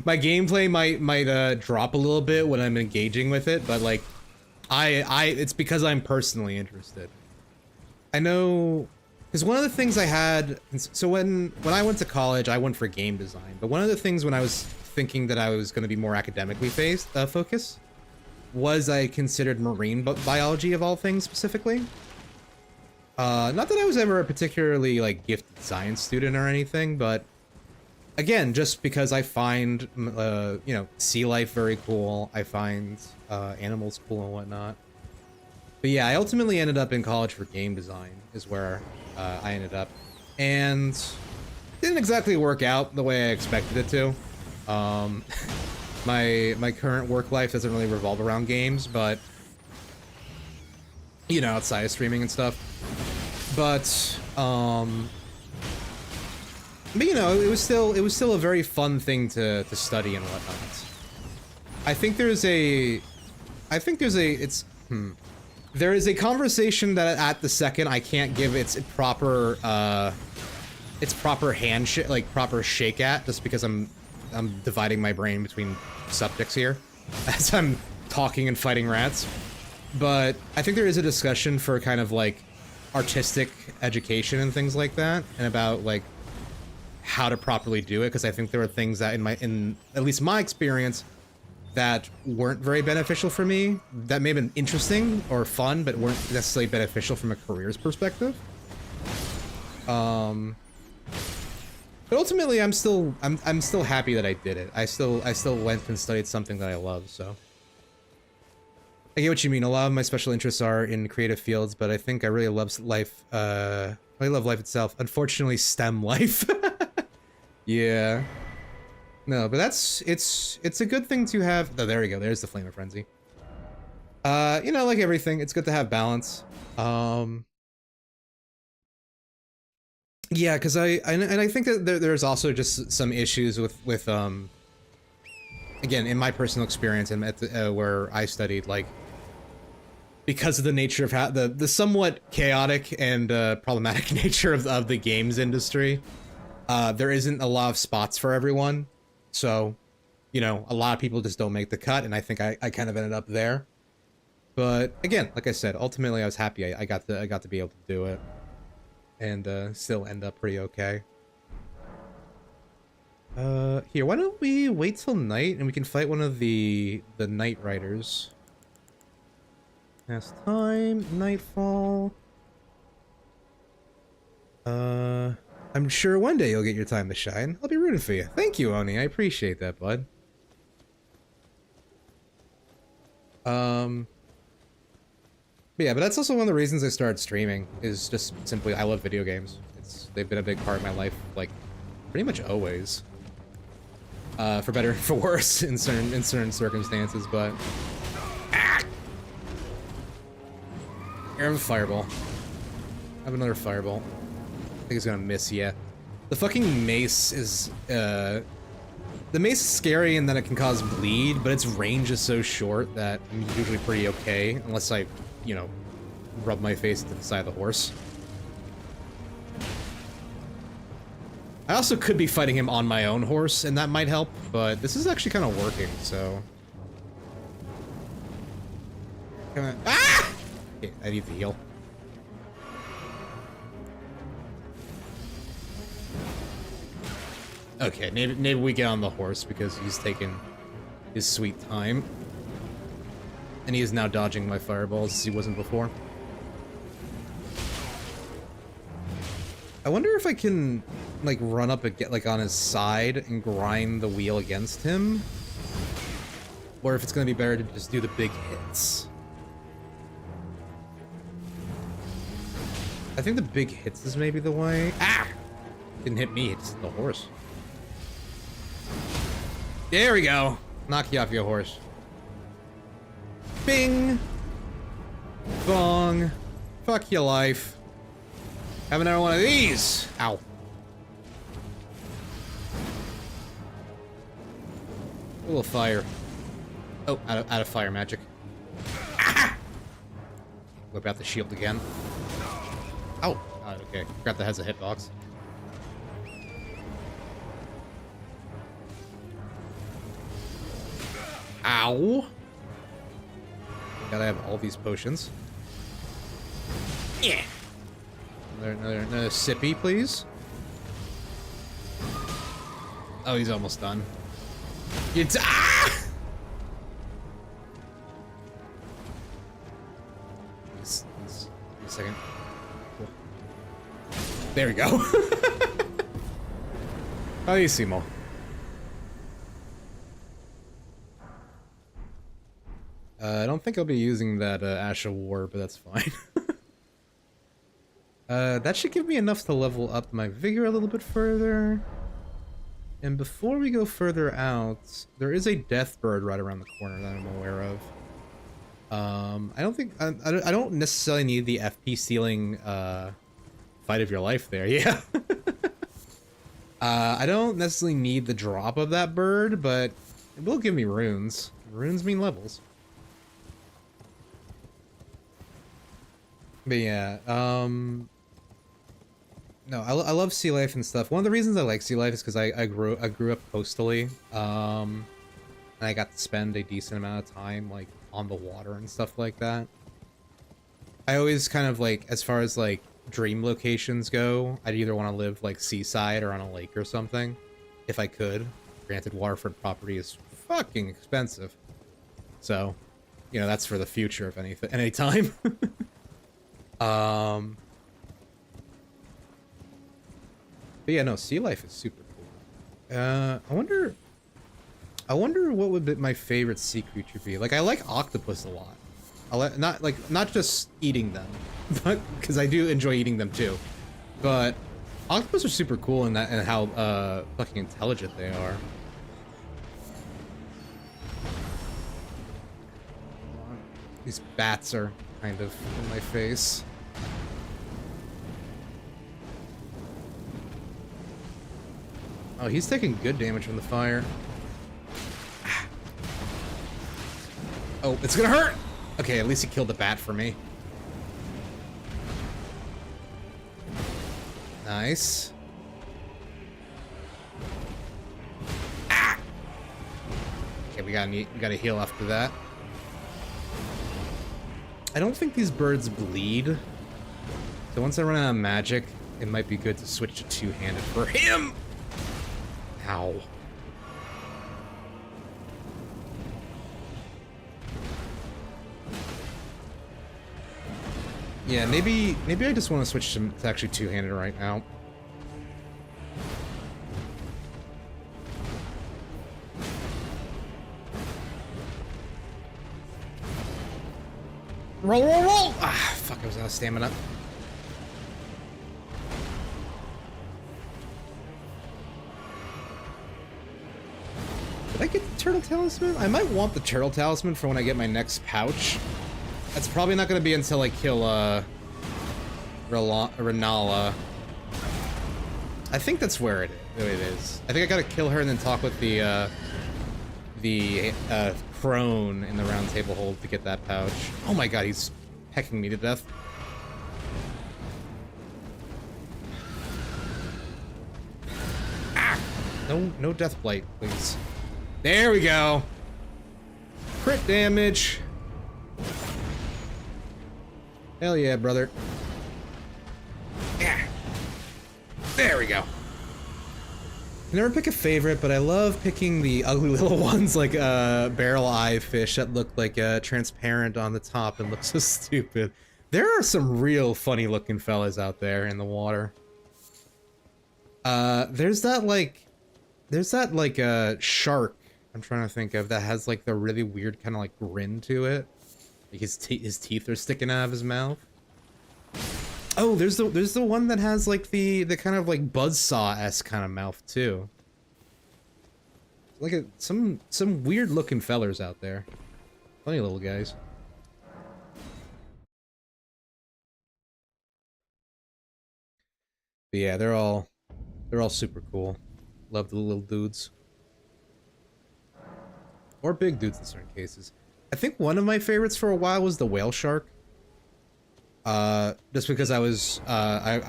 my gameplay might drop a little bit when I'm engaging with it, but like it's because I'm personally interested. I know, because one of the things I had, so when I went to college, I went for game design. But one of the things when I was thinking that I was going to be more academically focused was I considered marine biology of all things specifically. Not that I was ever a particularly like gifted science student or anything, but again, just because I find you know, sea life very cool, I find animals cool and whatnot. But yeah, I ultimately ended up in college for game design, is where I ended up, and didn't exactly work out the way I expected it to. My current work life doesn't really revolve around games, but you know, outside of streaming and stuff. But you know, it was still a very fun thing to study and whatnot. There is a conversation that at the second I can't give its proper handshake, like proper shake at, just because I'm dividing my brain between subjects here as I'm talking and fighting rats. But I think there is a discussion for kind of like artistic education and things like that, and about like how to properly do it, because I think there are things that in at least my experience that weren't very beneficial for me, that may have been interesting or fun, but weren't necessarily beneficial from a career's perspective. But ultimately, I'm still happy that I did it. I still went and studied something that I love. So I get what you mean. A lot of my special interests are in creative fields, but I think I really love life. I love life itself. Unfortunately, STEM life. Yeah. No, but it's a good thing to have. Oh, there we go. There's the Flame of Frenzy. You know, like everything, it's good to have balance. Yeah, because I think that there's also just some issues with again, in my personal experience and at the, where I studied, like, because of the nature of how the somewhat chaotic and problematic nature of the games industry, there isn't a lot of spots for everyone. So, you know, a lot of people just don't make the cut, and I think I kind of ended up there. But again, like I said, ultimately I was happy I got to be able to do it, and still end up pretty okay. Here, why don't we wait till night and we can fight one of the Night Riders. Last time, Nightfall. I'm sure one day you'll get your time to shine. I'll be rooting for you. Thank you, Oni. I appreciate that, bud. But yeah, but that's also one of the reasons I started streaming, is just simply I love video games. They've been a big part of my life, like, pretty much always. For better and for worse in certain circumstances, but ah! Here, I have a fireball. I have another fireball. I think it's gonna miss, yeah. The fucking mace is, the mace is scary in that it can cause bleed, but its range is so short that I'm usually pretty okay, unless I, you know, rub my face to the side of the horse. I also could be fighting him on my own horse, and that might help, but this is actually kind of working, so... Ah! Okay, I need to heal. Okay, maybe we get on the horse because he's taking his sweet time. And he is now dodging my fireballs as he wasn't before. I wonder if I can, like, run up and get, like, on his side and grind the wheel against him. Or if it's gonna be better to just do the big hits. I think the big hits is maybe the way. Ah! Didn't hit me, it's the horse. There we go. Knock you off your horse. Bing! Bong. Fuck your life. Have another one of these. Ow. A little fire. Oh, out of fire magic. Ah! Whip out the shield again. Oh, okay. Forgot that has a hitbox. Ow. Gotta have all these potions. Yeah. Another sippy, please. Oh, he's almost done. It's ah! Wait a second. Cool. There we go. Bravissimo. I don't think I'll be using that Ash of War, but that's fine. That should give me enough to level up my vigor a little bit further. And before we go further out, there is a death bird right around the corner that I'm aware of. I don't think I don't necessarily need the FP ceiling fight of your life there. Yeah. I don't necessarily need the drop of that bird, but it will give me runes. Runes mean levels. But yeah, no, I love sea life and stuff. One of the reasons I like sea life is because I grew up coastally, and I got to spend a decent amount of time like on the water and stuff like that. I always kind of like, as far as like dream locations go, I'd either want to live like seaside or on a lake or something, if I could. Granted, Waterford property is fucking expensive, so you know that's for the future if anything, any time. But yeah, no, sea life is super cool. I wonder what would my favorite sea creature be. Like, I like octopus a lot. Not just eating them, but because I do enjoy eating them too. But octopus are super cool in that and how fucking intelligent they are. These bats are kind of in my face. Oh, he's taking good damage from the fire. Oh, it's gonna hurt! Okay, at least he killed the bat for me. Nice. Ah! Okay, we gotta heal after that. I don't think these birds bleed. So once I run out of magic, it might be good to switch to two-handed for him! Ow. Yeah, maybe I just want to switch to actually two-handed right now. Roll, roll, roll! Ah, fuck, I was out of stamina. Did I get the turtle talisman? I might want the turtle talisman for when I get my next pouch. That's probably not going to be until I kill, Renala. I think that's where it is. I think I gotta kill her and then talk with the crone in the round table hold to get that pouch. Oh my god, he's pecking me to death. Ah! No death blight, please. There we go. Crit damage. Hell yeah, brother. Yeah. There we go. I never pick a favorite, but I love picking the ugly little ones like barrel eye fish that look like transparent on the top and look so stupid. There are some real funny looking fellas out there in the water. There's that shark I'm trying to think of that has like the really weird kind of like grin to it. Like his teeth are sticking out of his mouth. Oh, there's the one that has like the kind of like buzzsaw-esque kind of mouth too. Like some weird looking fellers out there. Funny little guys. But yeah, they're all super cool. Love the little dudes. Or big dudes in certain cases. I think one of my favorites for a while was the whale shark. Just because I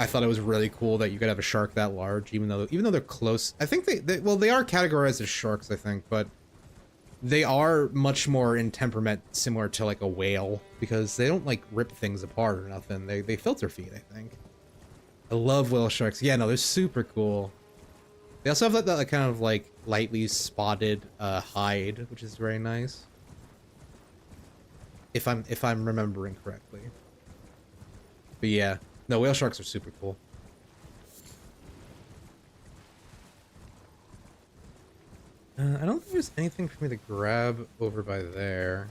thought it was really cool that you could have a shark that large, even though they're close. I think well, they are categorized as sharks, I think, but they are much more in temperament similar to like a whale, because they don't like rip things apart or nothing. They filter feed, I think. I love whale sharks. Yeah, no, they're super cool. They also have that kind of like lightly spotted hide, which is very nice. If I'm remembering correctly. But yeah, no, whale sharks are super cool. I don't think there's anything for me to grab over by there.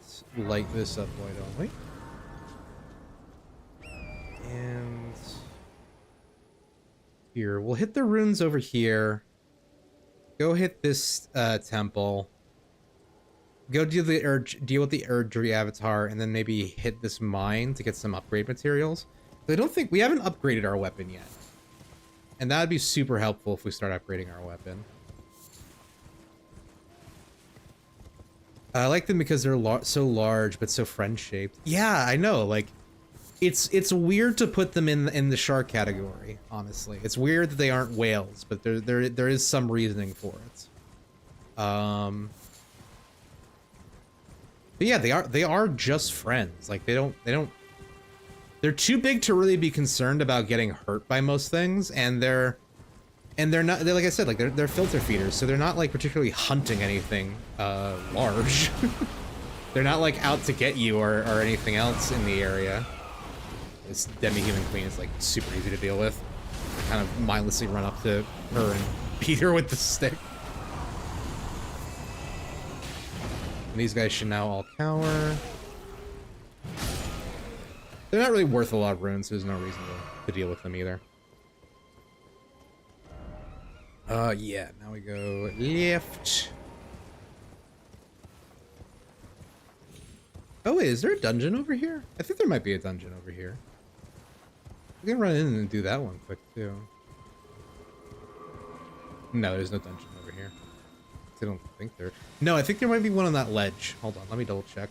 Let's light this up, why don't we? And here, we'll hit the runes over here. Go hit this temple. Go deal with the Erdtree avatar, and then maybe hit this mine to get some upgrade materials. I don't think we haven't upgraded our weapon yet, and that'd be super helpful if we start upgrading our weapon. I like them because they're so large but so friend-shaped. Yeah, I know. Like, it's weird to put them in the shark category. Honestly, it's weird that they aren't whales, but there is some reasoning for it. But yeah, they are just friends. Like they're too big to really be concerned about getting hurt by most things, and they're like I said, like they're filter feeders, so they're not like particularly hunting anything large. They're not like out to get you or anything else in the area. This demi-human queen is like super easy to deal with. I kind of mindlessly run up to her and beat her with the stick. And these guys should now all cower. They're not really worth a lot of runes, so there's no reason to deal with them either. Yeah, now we go left. Oh wait, is there a dungeon over here? I think there might be a dungeon over here. We can run in and do that one quick too. No, there's no dungeon over here. I don't think there. No, I think there might be one on that ledge. Hold on, let me double check.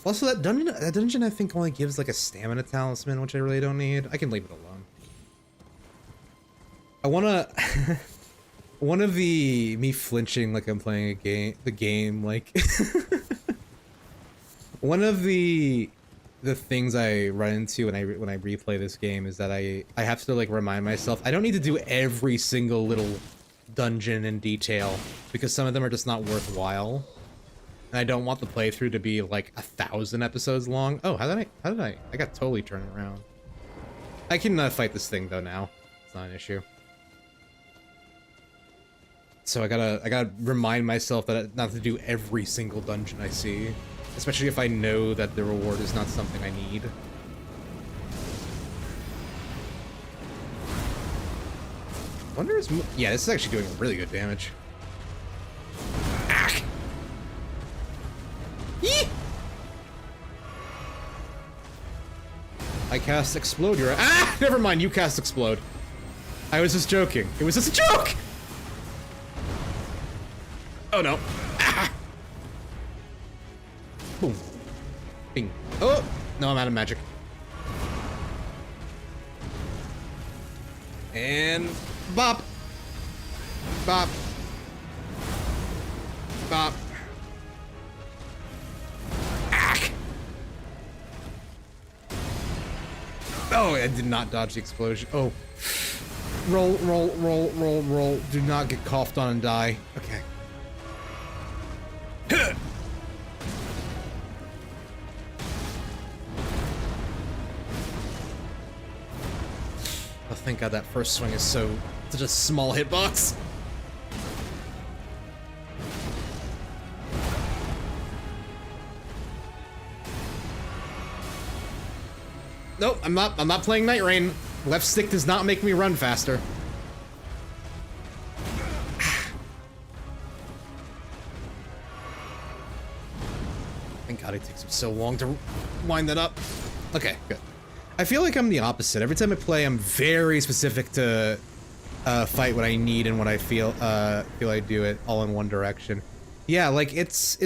Also, that dungeon I think only gives like a stamina talisman, which I really don't need. I can leave it alone. I wanna one of me flinching like I'm playing the game like one of the things I run into when I replay this game is that I have to like remind myself I don't need to do every single little dungeon in detail, because some of them are just not worthwhile, and I don't want the playthrough to be like 1,000 episodes long. Oh, how did I got totally turned around. I can fight this thing though now. It's not an issue. So I gotta remind myself that not to do every single dungeon I see, especially if I know that the reward is not something I need. Wonder is yeah, this is actually doing really good damage. Ah! Yee! I cast explode. You're never mind. You cast explode. I was just joking. It was just a joke. Oh no. Ah! Boom. Bing. Oh no, I'm out of magic. And bop. Bop. Bop. Ack. Oh, I did not dodge the explosion. Oh. Roll, roll, roll, roll, roll. Do not get coughed on and die. Okay. Oh, thank God that first swing is such a small hitbox. Nope, I'm not playing Night Rain. Left stick does not make me run faster. Thank God it takes me so long to wind that up. Okay, good. I feel like I'm the opposite. Every time I play, I'm very specific to fight what I need and what I feel I do it all in one direction. Yeah, like it's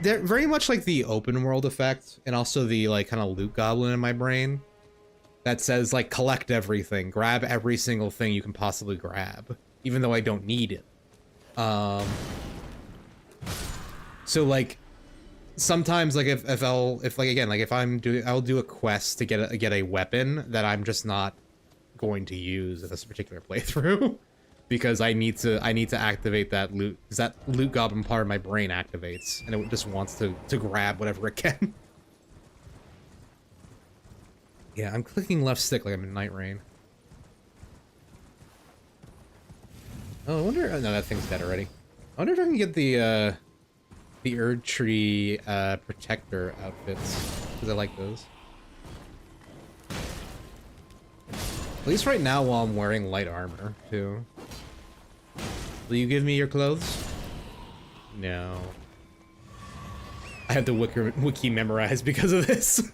very much like the open world effect, and also the like kind of loot goblin in my brain that says like collect everything, grab every single thing you can possibly grab, even though I don't need it. So like sometimes like I'll do a quest to get a weapon that I'm just not going to use in this particular playthrough because I need to activate that loot, because that loot goblin part of my brain activates and it just wants to grab whatever it can. Yeah, I'm clicking left stick like I'm in Night Rain. Oh, I wonder. Oh, no, that thing's dead already. I wonder if I can get the Erd Tree protector outfits, because I like those. At least right now while I'm wearing light armor, too. Will you give me your clothes? No. I had the wiki memorized because of this.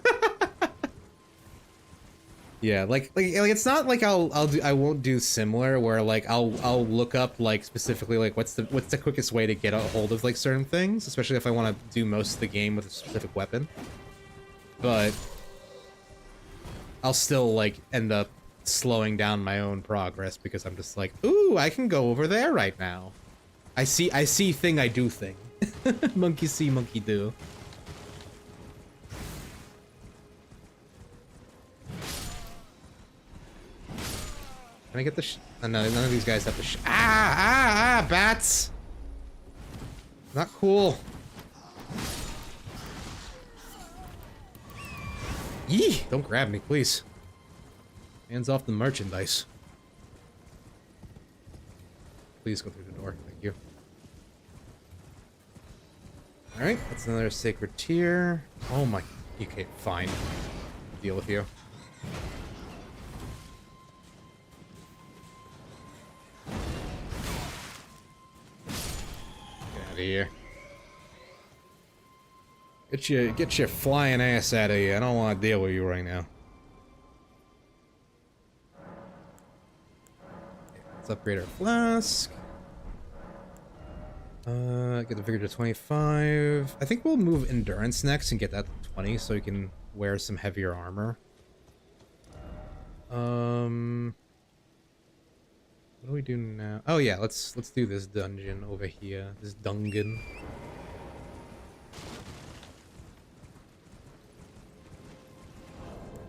Yeah, like it's not like I won't do similar where like I'll look up like specifically like what's the quickest way to get a hold of like certain things, especially if I want to do most of the game with a specific weapon. But I'll still like end up slowing down my own progress because I'm just like, ooh, I can go over there right now. I see thing, I do thing. Monkey see, monkey do. Can I get the oh, no, none of these guys have the bats! Not cool. Yee! Don't grab me, please. Hands off the merchandise. Please go through the door. Thank you. Alright, that's another sacred tier. Oh my... Okay, fine. Deal with you. Get out of here. Get your flying ass out of here. I don't want to deal with you right now. Let's upgrade our flask. Get the vigor to 25. I think we'll move endurance next and get that to 20 so we can wear some heavier armor. What do we do now? Oh yeah, let's do this dungeon over here. This dungeon.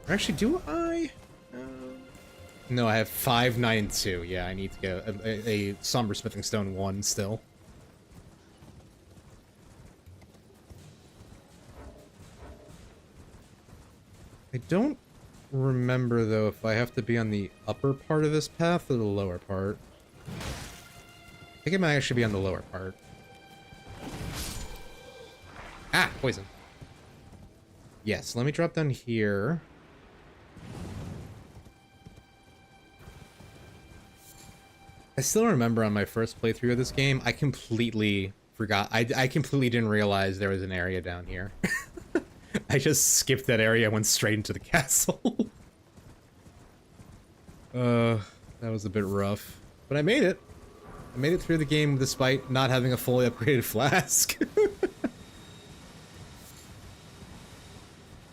Actually, do I? No, I have 5, 9, and 2. Yeah, I need to get a Somber Smithing Stone 1 still. I don't remember, though, if I have to be on the upper part of this path or the lower part. I think it might actually be on the lower part. Ah! Poison. Yes, let me drop down here. I still remember on my first playthrough of this game, I completely forgot. I completely didn't realize there was an area down here. I just skipped that area and went straight into the castle. That was a bit rough. But I made it. I made it through the game despite not having a fully upgraded flask.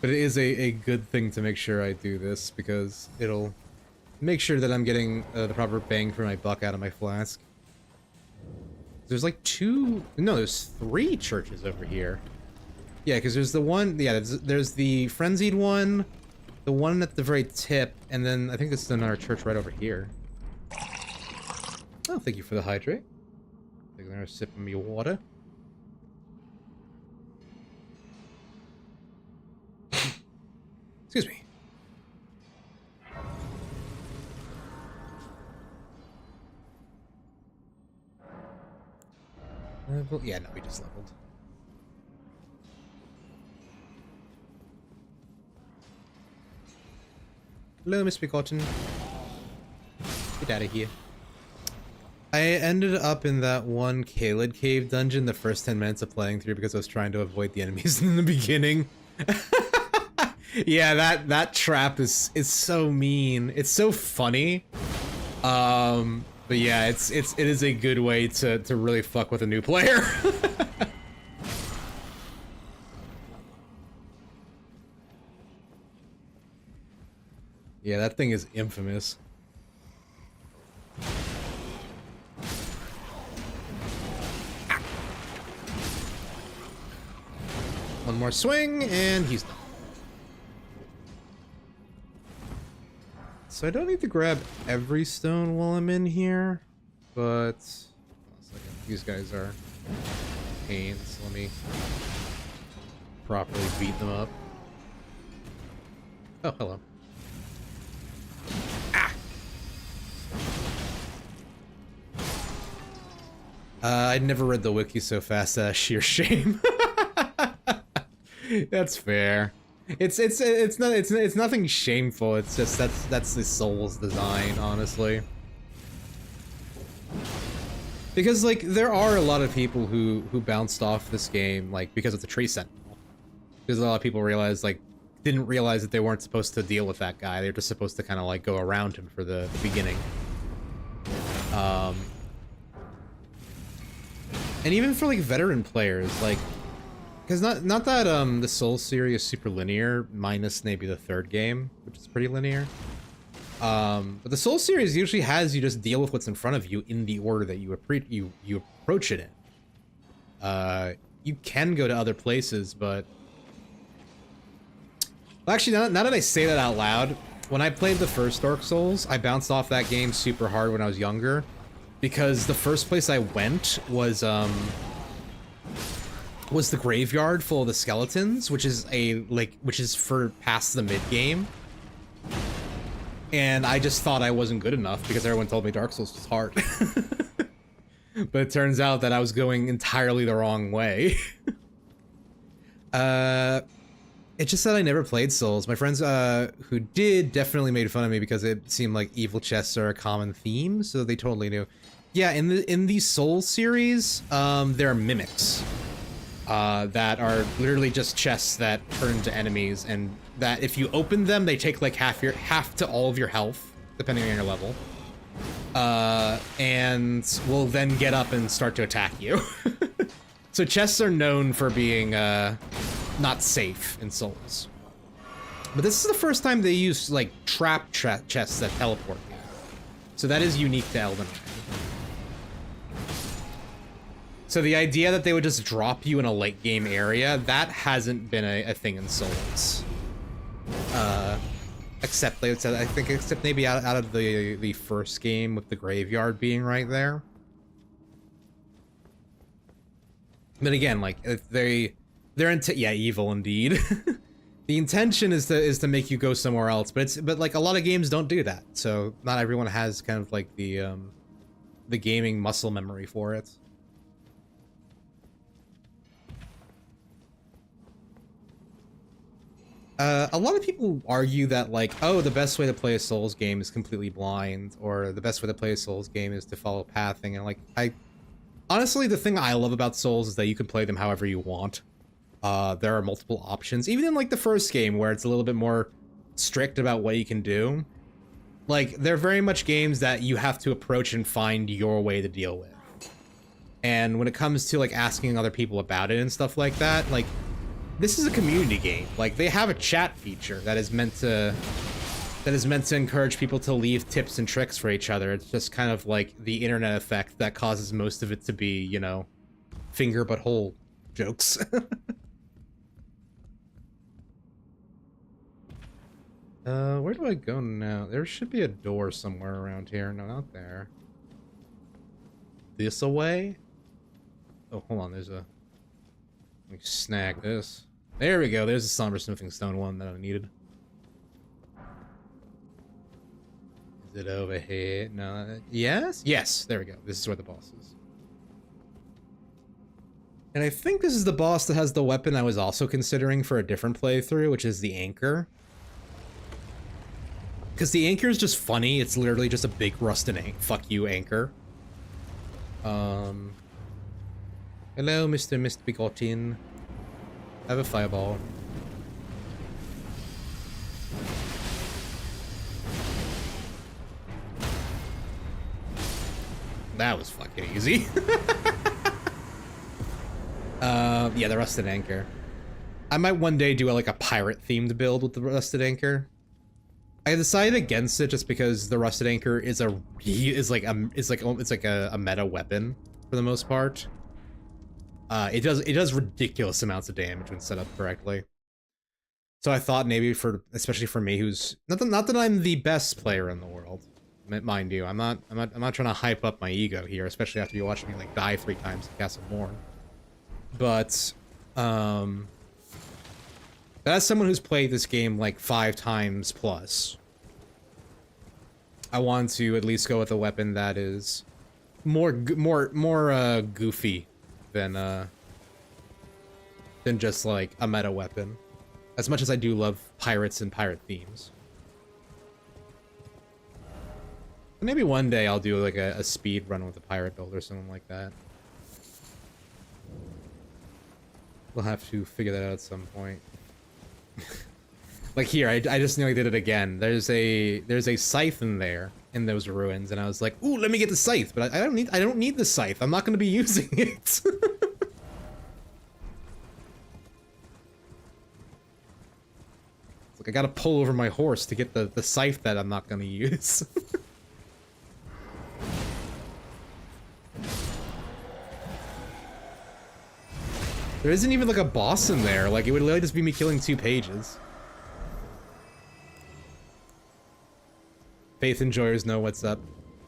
But it is a good thing to make sure I do this, because it'll make sure that I'm getting the proper bang for my buck out of my flask. There's like there's 3 churches over here. Yeah, because there's the one, yeah, there's the frenzied one, the one at the very tip, and then I think this is another church right over here. Oh, thank you for the hydrate. Take another sip of me water. Excuse me. Level? Yeah, no, we just leveled. Hello, Miss Cotton. Get out of here. I ended up in that one Kaled Cave dungeon the first 10 minutes of playing through because I was trying to avoid the enemies in the beginning. Yeah, that trap is so mean. It's so funny. But yeah, it is a good way to really fuck with a new player. Yeah, that thing is infamous. One more swing, and he's done. So I don't need to grab every stone while I'm in here, but these guys are pains. So let me properly beat them up. Oh, hello. I'd never read the wiki so fast. Sheer shame. That's fair. It's nothing shameful. It's just that's the Souls design, honestly. Because like there are a lot of people who bounced off this game like because of the Tree Sentinel. Because a lot of people didn't realize that they weren't supposed to deal with that guy. They're just supposed to kind of like go around him for the beginning. And even for like veteran players, like, because not that the Souls series is super linear, minus maybe the third game, which is pretty linear. But the Souls series usually has you just deal with what's in front of you in the order that you approach it in. You can go to other places, but well, actually, now that I say that out loud, when I played the first Dark Souls, I bounced off that game super hard when I was younger. Because the first place I went was the graveyard full of the skeletons, which is for past the mid game. And I just thought I wasn't good enough because everyone told me Dark Souls was hard. But it turns out that I was going entirely the wrong way. It's just that I never played Souls. My friends who did definitely made fun of me because it seemed like evil chests are a common theme, so they totally knew. Yeah, in the Souls series, there are mimics that are literally just chests that turn into enemies, and that if you open them, they take like half to all of your health, depending on your level, and will then get up and start to attack you. So chests are known for being not safe in Souls, but this is the first time they use like trap chests that teleport you. So that is unique to Elden Ring. So the idea that they would just drop you in a late game area, that hasn't been a thing in Souls. Except maybe out of the first game with the graveyard being right there. But again, like they're evil indeed. The intention is to make you go somewhere else, but like a lot of games don't do that. So not everyone has kind of like the gaming muscle memory for it. A lot of people argue that, like, oh, the best way to play a Souls game is completely blind, or the best way to play a Souls game is to follow pathing, and, like, honestly, the thing I love about Souls is that you can play them however you want. There are multiple options, even in, like, the first game, where it's a little bit more strict about what you can do. Like, they're very much games that you have to approach and find your way to deal with. And when it comes to, like, asking other people about it and stuff like that, like, this is a community game. Like, they have a chat feature that is meant to encourage people to leave tips and tricks for each other. It's just kind of like the internet effect that causes most of it to be, you know, finger but hole jokes. Where do I go now? There should be a door somewhere around here. No, not there. This away? Oh, hold on. There's a... Let me snag this. There we go. There's a Somber Smithing Stone one that I needed. Is it over here? No. Yes? Yes. There we go. This is where the boss is. And I think this is the boss that has the weapon I was also considering for a different playthrough, which is the Anchor. Because the Anchor is just funny. It's literally just a big rusted fuck you anchor. Hello, Mr. Begotten. I have a fireball. That was fucking easy. Yeah, the Rusted Anchor. I might one day do like a pirate-themed build with the Rusted Anchor. I decided against it just because the Rusted Anchor is like a meta weapon for the most part. It does ridiculous amounts of damage when set up correctly. So I thought maybe especially for me, who's not that I'm the best player in the world, mind you. I'm not trying to hype up my ego here, especially after you watch me like die 3 times in Castle Morne. But as someone who's played this game like 5 times plus, I want to at least go with a weapon that is more goofy than just like a meta weapon. As much as I do love pirates and pirate themes. Maybe one day I'll do like a speed run with a pirate build or something like that. We'll have to figure that out at some point. Like here, I just nearly did it again. There's a scythe in there in those ruins, and I was like, ooh, let me get the scythe, but I don't need the scythe. I'm not gonna be using it. I gotta pull over my horse to get the scythe that I'm not gonna use. There isn't even like a boss in there. Like, it would literally just be me killing 2 pages. Faith enjoyers know what's up.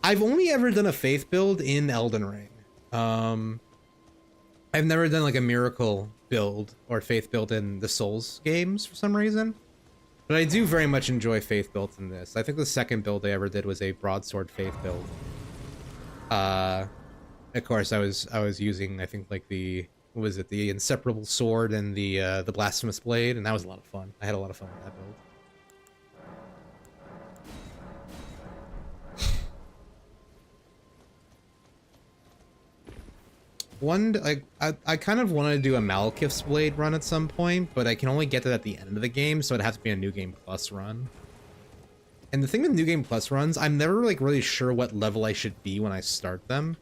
I've only ever done a Faith build in Elden Ring. I've never done like a Miracle build or Faith build in the Souls games for some reason. But I do very much enjoy Faith builds in this. I think the second build I ever did was a Broadsword Faith build. Of course, I was using, I think, like the, what was it, the Inseparable Sword and the Blasphemous Blade, and that was a lot of fun. I had a lot of fun with that build. I kind of want to do a Malekith's Blade run at some point, but I can only get that at the end of the game, so it'd have to be a New Game Plus run. And the thing with New Game Plus runs, I'm never like really sure what level I should be when I start them.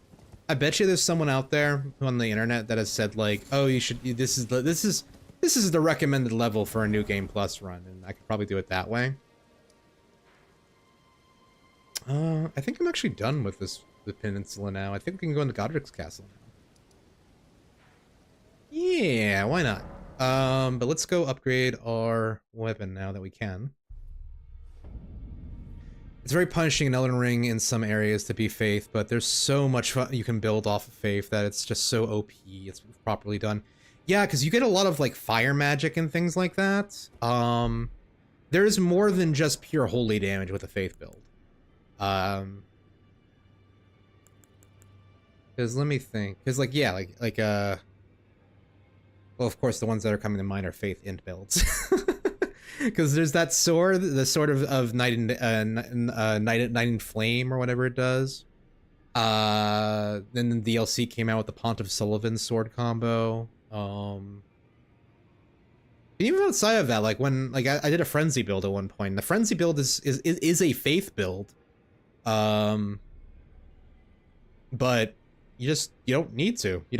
I bet you there's someone out there on the internet that has said like, oh, you should, this is the recommended level for a New Game Plus run, and I could probably do it that way. I think I'm actually done with the peninsula now. I think we can go into Godric's Castle now. Yeah, why not? But let's go upgrade our weapon now that we can. It's very punishing in Elden Ring in some areas to be Faith, but there's so much fun you can build off of Faith that it's just so OP. It's properly done. Yeah, because you get a lot of like fire magic and things like that. There's more than just pure holy damage with a Faith build. Because let me think. Because like, yeah, well, of course, the ones that are coming to mind are Faith Int builds. Because there's that sword, the sword of Night in Flame or whatever it does. Then the DLC came out with the Pontiff Sullivan sword combo. Even outside of that, like when I did a Frenzy build at one point. And the Frenzy build is a Faith build. But you don't need to. You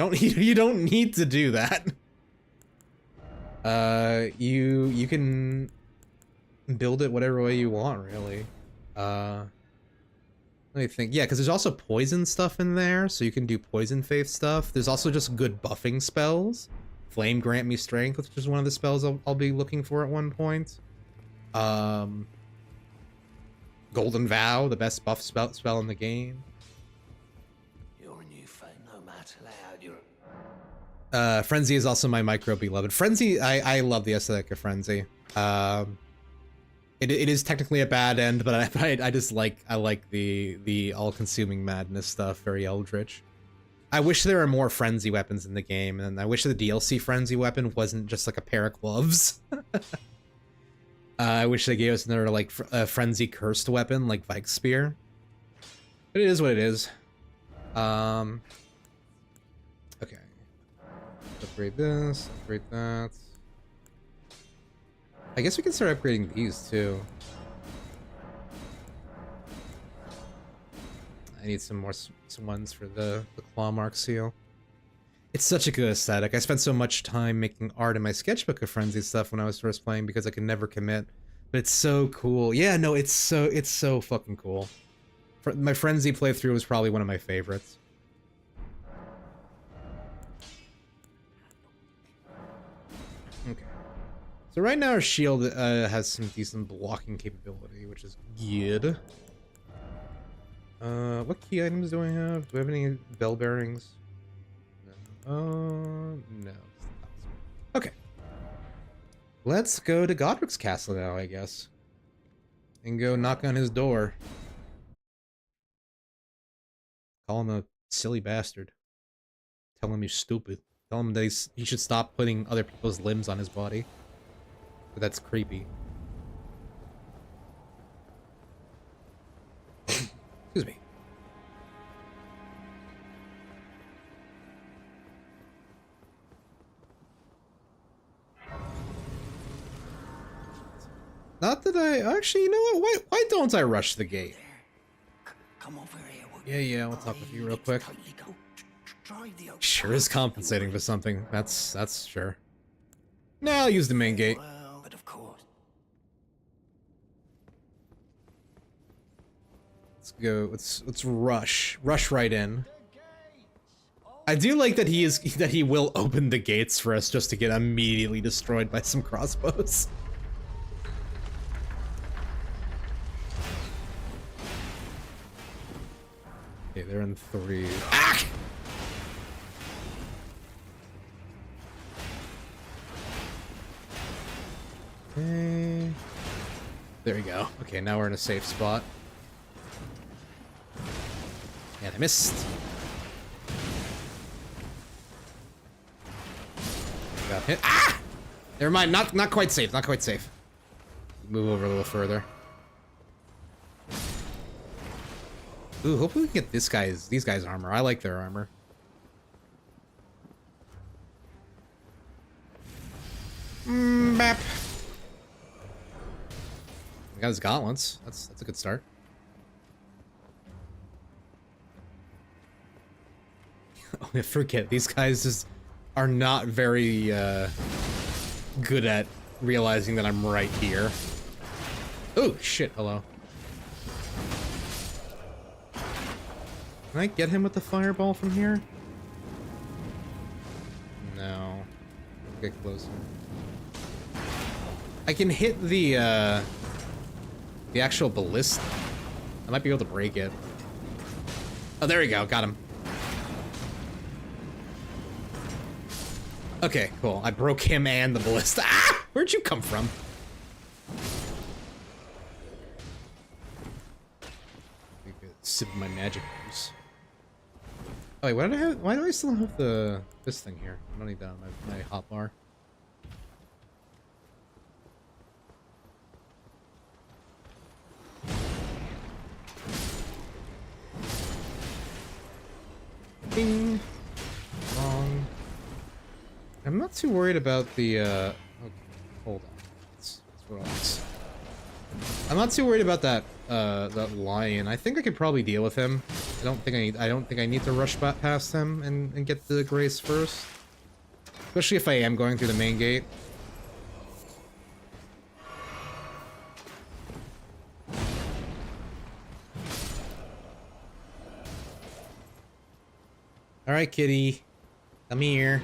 don't need to do that. You can build it whatever way you want, really. Let me think. Yeah, because there's also poison stuff in there, so you can do poison faith stuff. There's also just good buffing spells. Flame grant me strength, which is one of the spells I'll be looking for at one point. Golden Vow, the best buff spell in the game. You're a new friend, no matter loud. You're Frenzy is also my micro beloved. Frenzy, I love the aesthetic of Frenzy. It is technically a bad end, but I just like the all-consuming madness stuff, very eldritch. I wish there were more Frenzy weapons in the game, and I wish the DLC Frenzy weapon wasn't just like a pair of gloves. I wish they gave us another like Frenzy cursed weapon like Vike Spear. But it is what it is. Okay. Upgrade this, upgrade that. I guess we can start upgrading these too. I need some more some ones for the claw mark seal. It's such a good aesthetic. I spent so much time making art in my sketchbook of Frenzy stuff when I was first playing because I could never commit. But it's so cool. Yeah, no, it's so fucking cool. My Frenzy playthrough was probably one of my favorites. Okay. So right now our shield has some decent blocking capability, which is good. What key items do I have? Do I have any bell bearings? No. No. Okay. Let's go to Godric's castle now, I guess. And go knock on his door. Call him a silly bastard. Tell him he's stupid. Tell him that he should stop putting other people's limbs on his body. But that's creepy. Excuse me. Not that I actually, you know what? Why don't I rush the gate? Come over here. Yeah, I'll talk with you real quick. Sure is compensating for something. That's sure. No, I'll use the main gate. Well, but of course. Let's go. Let's rush right in. I do like that he will open the gates for us just to get immediately destroyed by some crossbows. Okay, they're in 3. Ah! Okay. There we go. Okay, now we're in a safe spot. And I missed. Got hit. Ah! Never mind. Not quite safe. Not quite safe. Move over a little further. Ooh, hopefully we can get these guys' armor. I like their armor. Bap. We got his gauntlets. That's a good start. Oh, I forget. These guys just are not very good at realizing that I'm right here. Oh, shit. Hello. Can I get him with the fireball from here? No. Get closer. I can hit the actual ballista. I might be able to break it. Oh, there we go. Got him. Okay, cool. I broke him and the ballista. Ah! Where'd you come from? Sip my magic juice. Oh, wait, why do I still have this thing here? I don't need that on my hotbar. Ding. Wrong. I'm not too worried about the, okay, hold on. Let's roll this. I'm not too worried about that, that lion. I think I could probably deal with him. I don't think I need to rush past him and get the grace first. Especially if I am going through the main gate. Alright, kitty. Come here.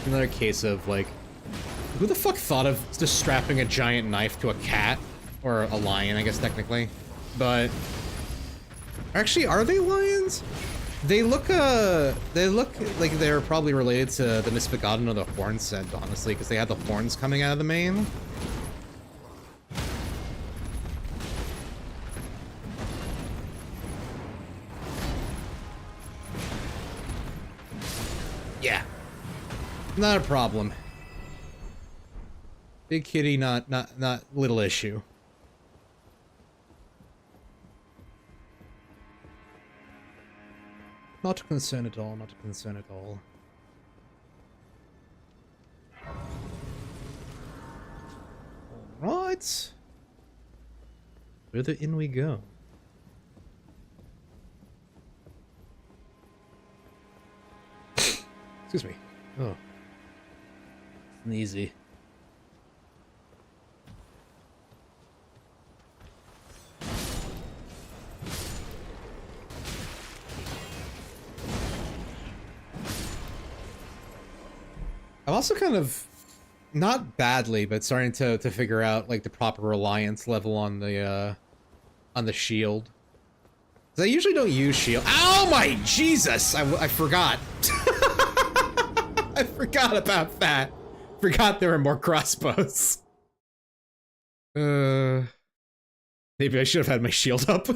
Another case of, like, who the fuck thought of just strapping a giant knife to a cat? Or a lion, I guess, technically. But... actually, are they lions? They look like they're probably related to the Misbegotten or the Horn set, honestly, because they had the horns coming out of the mane. Yeah. Not a problem. Big kitty, not little issue. Not a concern at all, not a concern at all. Alright. Further in we go. Excuse me. Oh. Sneezy. I'm also kind of, not badly, but starting to figure out like the proper reliance level on the shield. 'Cause I usually don't use shield. Oh my Jesus! I forgot. I forgot about that. Forgot there were more crossbows. Maybe I should have had my shield up.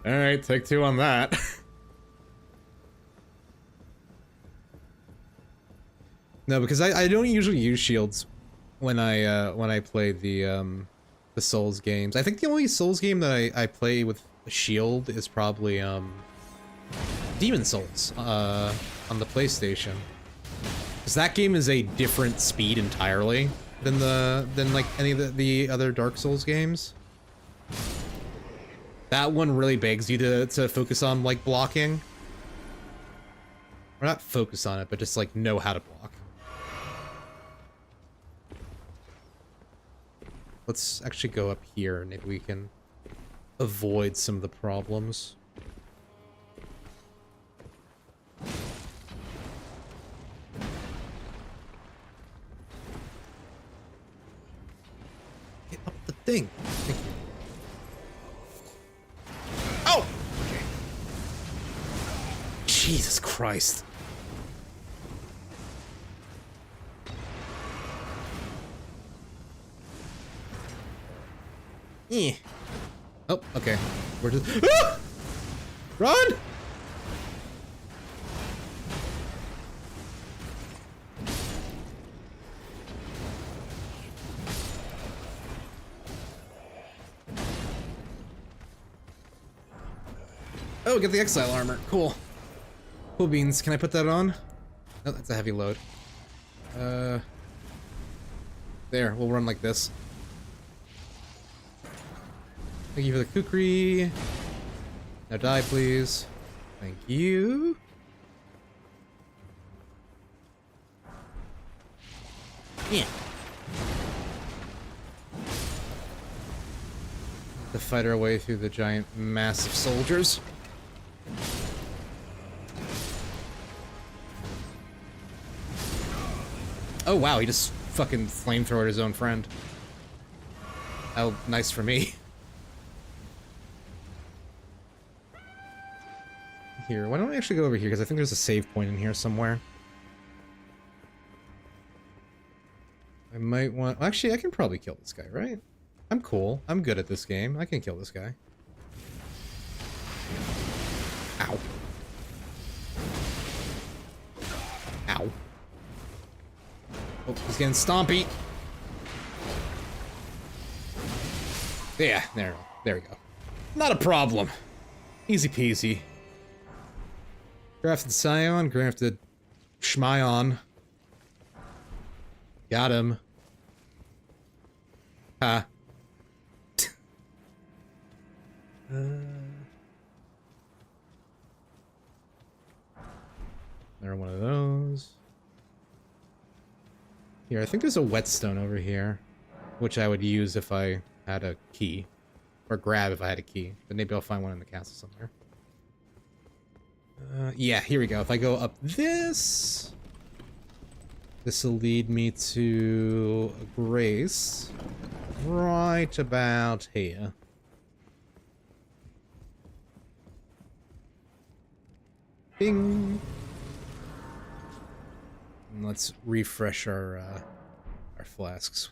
Alright, take two on that. No, because I don't usually use shields when I play the Souls games. I think the only Souls game that I play with a shield is probably Demon Souls on the PlayStation. Because that game is a different speed entirely than like any of the other Dark Souls games. That one really begs you to focus on like blocking. Or not focus on it, but just like know how to block. Let's actually go up here, maybe we can avoid some of the problems. Get up the thing! Thank you. Oh! Okay. Jesus Christ. Eh. Oh, okay. We're just ah! Run! Oh, get the exile armor. Cool. Cool beans. Can I put that on? Oh, that's a heavy load. There, we'll run like this. Thank you for the kukri. Now die, please. Thank you. Yeah. To fight our way through the giant mass of soldiers. Oh wow, he just fucking flamethrowered his own friend. How nice for me. Here, why don't we actually go over here, because I think there's a save point in here somewhere. I might want... Actually, I can probably kill this guy, right? I'm cool. I'm good at this game. I can kill this guy. Ow. Ow. Oh, he's getting stompy. Yeah, there we go. Not a problem. Easy peasy. Grafted Scion, grafted Schmyon. Got him. Ha. Another one of those. Here, I think there's a whetstone over here, which I would use if I had a key. Or grab if I had a key. But maybe I'll find one in the castle somewhere. Yeah, here we go. If I go up this... This will lead me to Grace. Right about here. Bing! And let's refresh our flasks.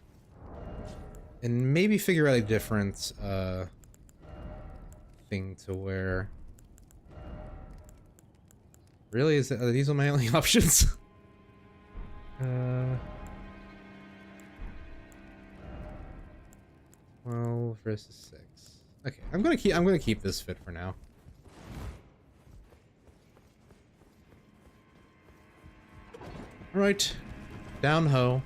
And maybe figure out a different, thing to wear. Really? Are these my only options? 12 versus 6. Okay, I'm gonna keep this fit for now. Alright. Down ho.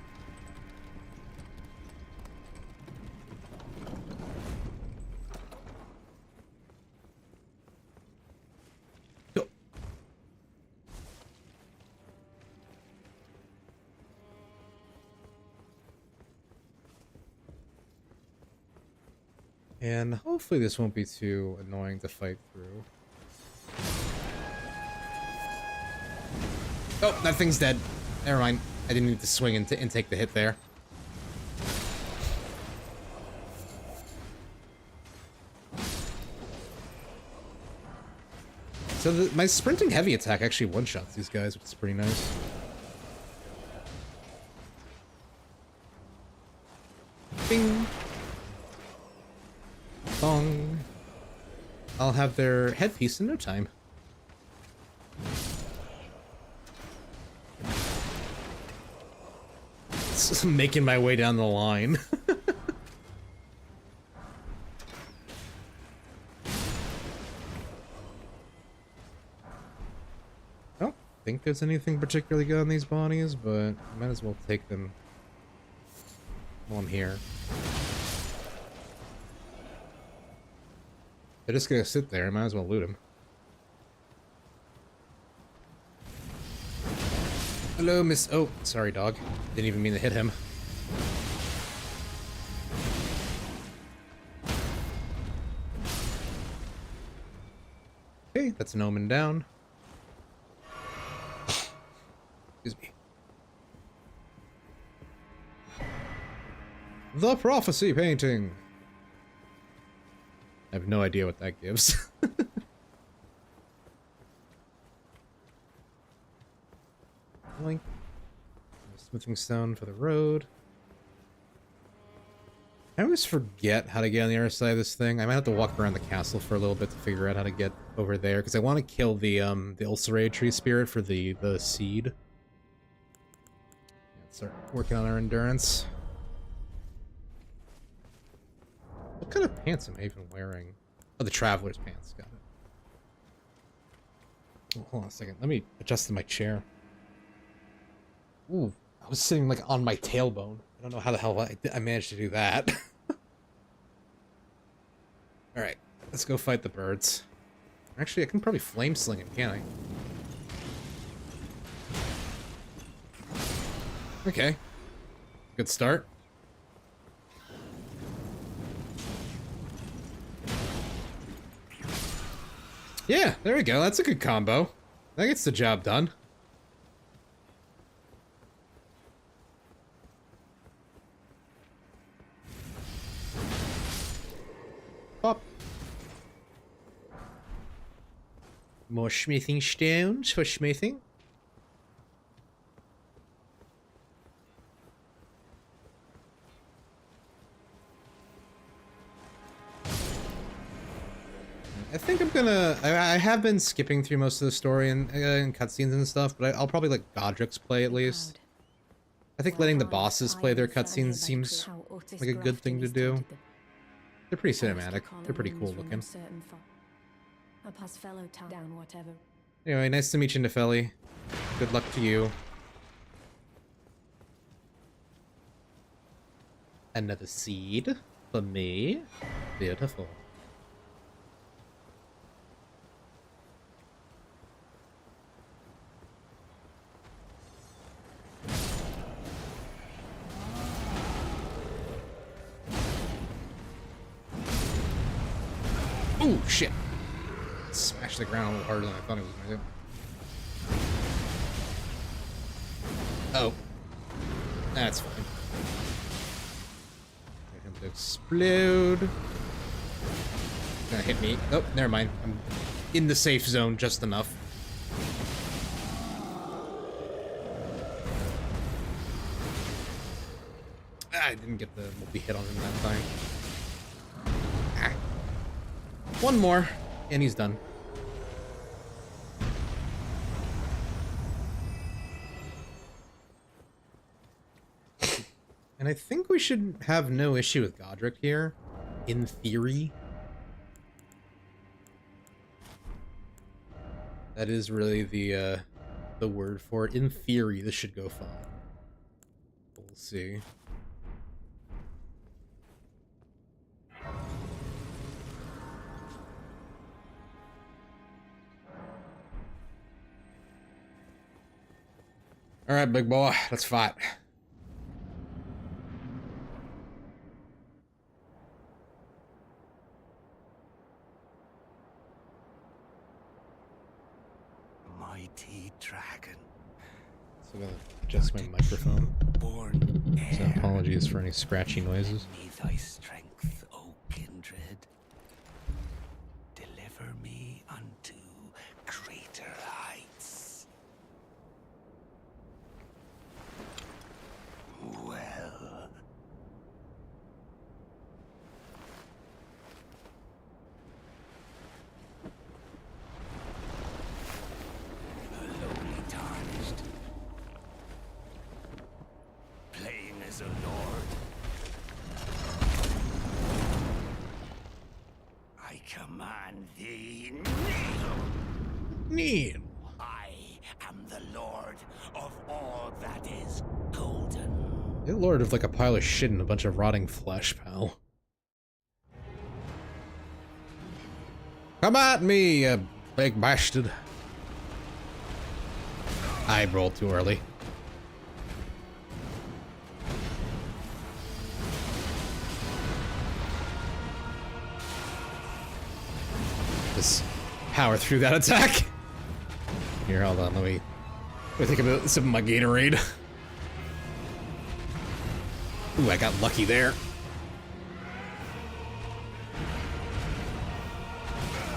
And hopefully this won't be too annoying to fight through. Oh, that thing's dead. Never mind. I didn't need to swing and take the hit there. So my sprinting heavy attack actually one-shots these guys, which is pretty nice. Bing. Bong. I'll have their headpiece in no time. Just making my way down the line. I don't think there's anything particularly good on these bodies, but I might as well take them while I'm here. They're just gonna sit there, I might as well loot them. Hello, Miss... Oh, sorry, dog. Didn't even mean to hit him. Okay, that's an omen down. Excuse me. The Prophecy Painting! I have no idea what that gives. Link. Smithing stone for the road. I always forget how to get on the other side of this thing. I might have to walk around the castle for a little bit to figure out how to get over there, because I want to kill the ulcerated tree spirit for the seed. Let's start working on our endurance. What kind of pants am I even wearing? Oh, the traveler's pants. Got it. Oh, hold on a second. Let me adjust to my chair. Ooh, I was sitting like on my tailbone. I don't know how the hell I managed to do that. Alright, let's go fight the birds. Actually, I can probably flame sling him, can't I? Okay. Good start. Yeah, there we go. That's a good combo. That gets the job done. Pop. More smithing stones for smithing. I think I'm gonna... I have been skipping through most of the story and cutscenes and stuff, but I'll probably let Godric's play at least. I think letting the bosses play their cutscenes seems like a good thing to do. They're pretty cinematic. They're pretty cool looking. Anyway, nice to meet you, Nefeli. Good luck to you. Another seed for me. Beautiful. Oh, shit. Smashed the ground a little harder than I thought it was going to do. Oh. That's fine. Get him to explode. Gonna hit me. Oh, never mind. I'm in the safe zone just enough. I didn't get the multi-hit on him that time. One more, and he's done. And I think we should have no issue with Godric here, in theory. That is really the word for it. In theory, this should go fine. We'll see. All right, big boy, let's fight. adjust my microphone. Born So heir. apologies for any scratchy noises. Lend me thy strength, O kindred. Deliver me unto greater heights. Well, lowly tarnished, playing as a lord. I command thee, kneel! Neat. I am the lord of all that is golden. You're lord of like a pile of shit and a bunch of rotting flesh, pal. Come at me, you big bastard. I rolled too early. Just power through that attack. Here, hold on, let me think about some of my Gatorade. Ooh, I got lucky there.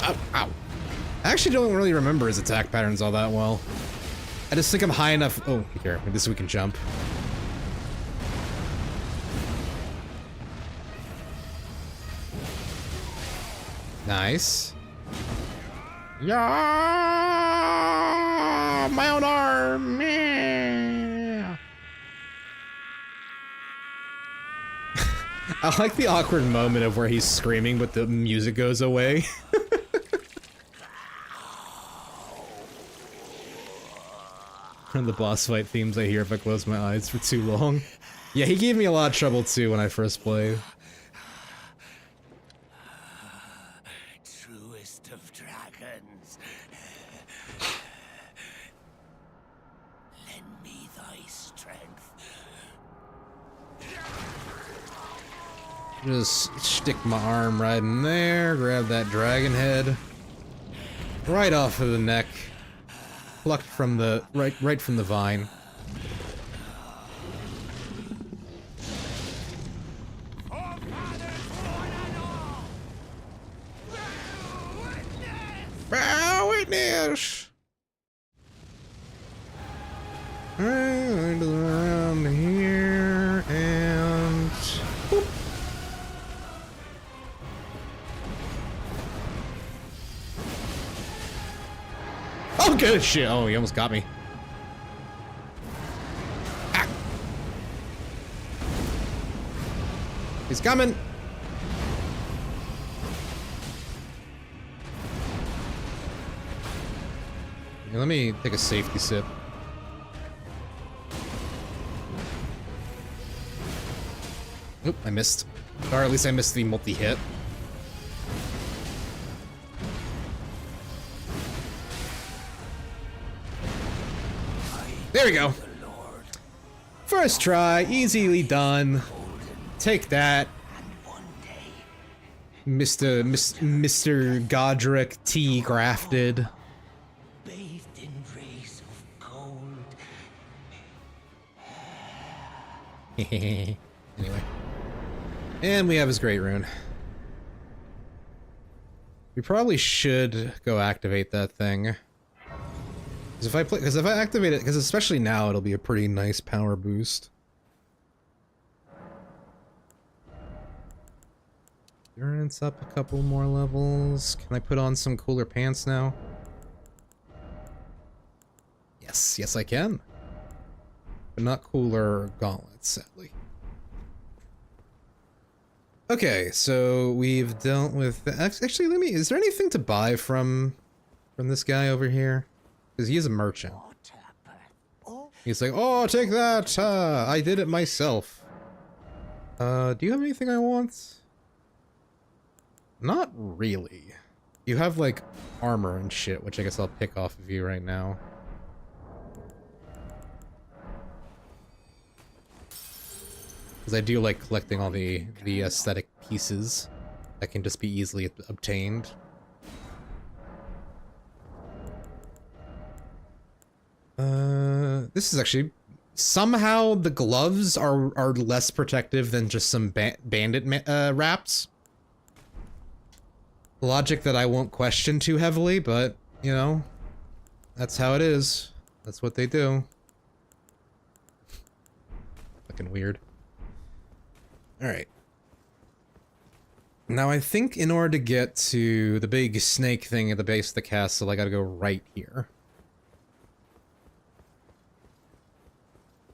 Ow, ow. I actually don't really remember his attack patterns all that well. I just think I'm high enough. Oh, here, maybe this we can jump. Nice. Yeah, my own arm. Yeah. I like the awkward moment of where he's screaming, but the music goes away. One of the boss fight themes I hear if I close my eyes for too long. Yeah, he gave me a lot of trouble too when I first played. Truest of dragons. Lend me thy strength. Just stick my arm right in there, grab that dragon head. Right off of the neck. Plucked from the, right from the vine. Bear witness! Alright, around here, and... Boop. Oh, good shit! Oh, he almost got me. Ah. He's coming! Let me take a safety sip. Oop, I missed. Or at least I missed the multi-hit. There we go. First try, easily done. Take that, Mr. Godric T. Grafted. Bathed in rays of gold. Anyway. And we have his Great Rune. We probably should go activate that thing. Because if I activate it, because especially now, it'll be a pretty nice power boost. Endurance up a couple more levels. Can I put on some cooler pants now? Yes, yes I can. But not cooler gauntlets, sadly. Okay, so we've dealt with... Actually, let me... Is there anything to buy from this guy over here? Because he is a merchant. He's like, oh, take that! I did it myself. Do you have anything I want? Not really. You have, like, armor and shit, which I guess I'll pick off of you right now. Because I do like collecting all the aesthetic pieces that can just be easily obtained. This is actually Somehow the gloves are less protective than just some bandit wraps. Logic that I won't question too heavily, but, you know, that's how it is. That's what they do. Fucking weird. Alright. Now I think in order to get to the big snake thing at the base of the castle, I gotta go right here.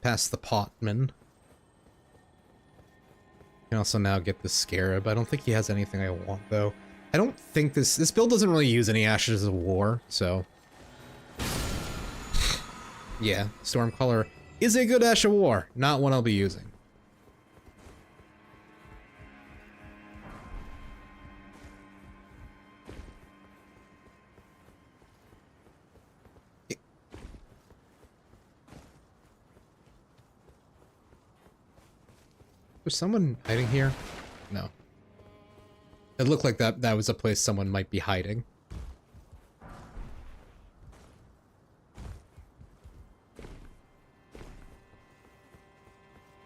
Past the potman. I can also now get the scarab. I don't think he has anything I want, though. I don't think this build doesn't really use any Ashes of War, so... Yeah, Stormcaller is a good Ash of War, not one I'll be using. Was someone hiding here? No. It looked like that was a place someone might be hiding.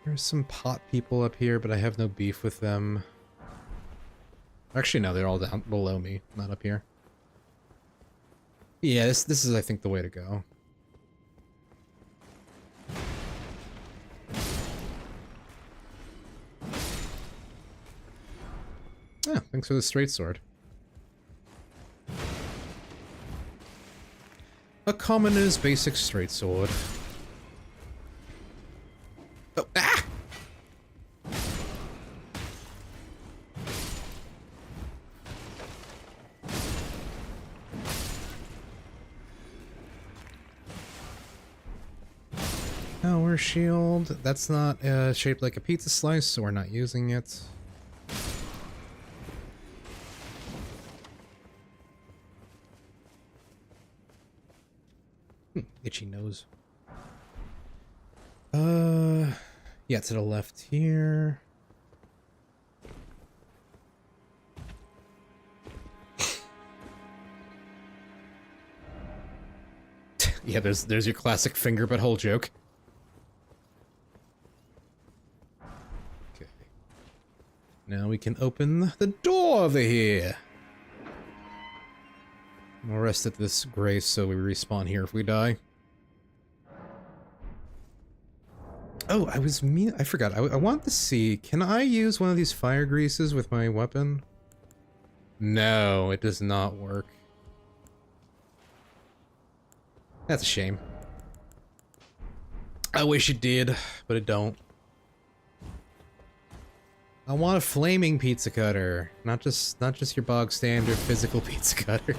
There's some pot people up here, but I have no beef with them. Actually, no, they're all down below me, not up here. Yeah, this is, I think, the way to go. Yeah, thanks for the straight sword. A commoner's basic straight sword. Oh, ah! Power shield. That's not shaped like a pizza slice, so we're not using it. Itchy nose. Yeah, to the left here. Yeah, there's your classic finger but hole joke. Okay. Now we can open the door over here. We'll rest at this grace so we respawn here if we die. Oh, I forgot. I want to see, can I use one of these fire greases with my weapon? No, it does not work. That's a shame. I wish it did, but it don't. I want a flaming pizza cutter, not just your bog standard physical pizza cutter.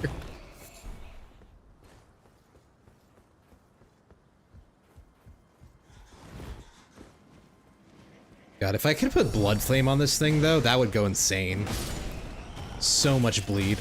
God, if I could put blood flame on this thing, though, that would go insane. So much bleed.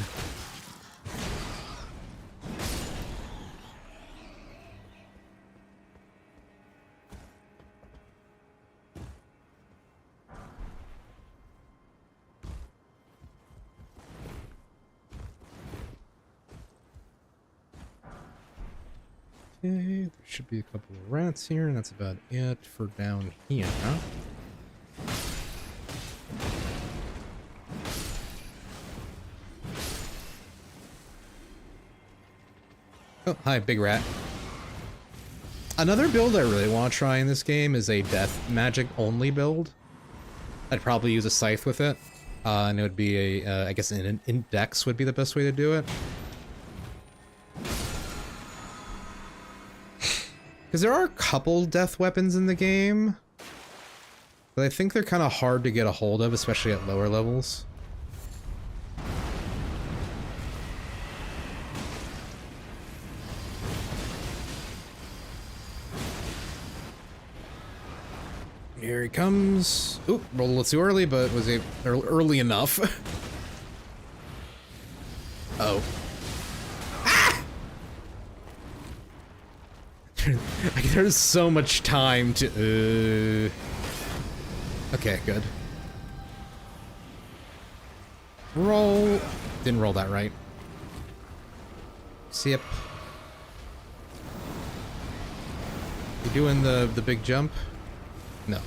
Okay, there should be a couple of rats here, and that's about it for down here, huh? Oh, hi, big rat. Another build I really want to try in this game is a death magic only build. I'd probably use a scythe with it, and it would be a, I guess an index would be the best way to do it. Because there are a couple death weapons in the game, but I think they're kind of hard to get a hold of, especially at lower levels. Here he comes. Oop, rolled a little too early, but was early enough. Oh. Ah! There's so much time to. Okay, good. Roll. Didn't roll that right. Yep. You doing the big jump? No.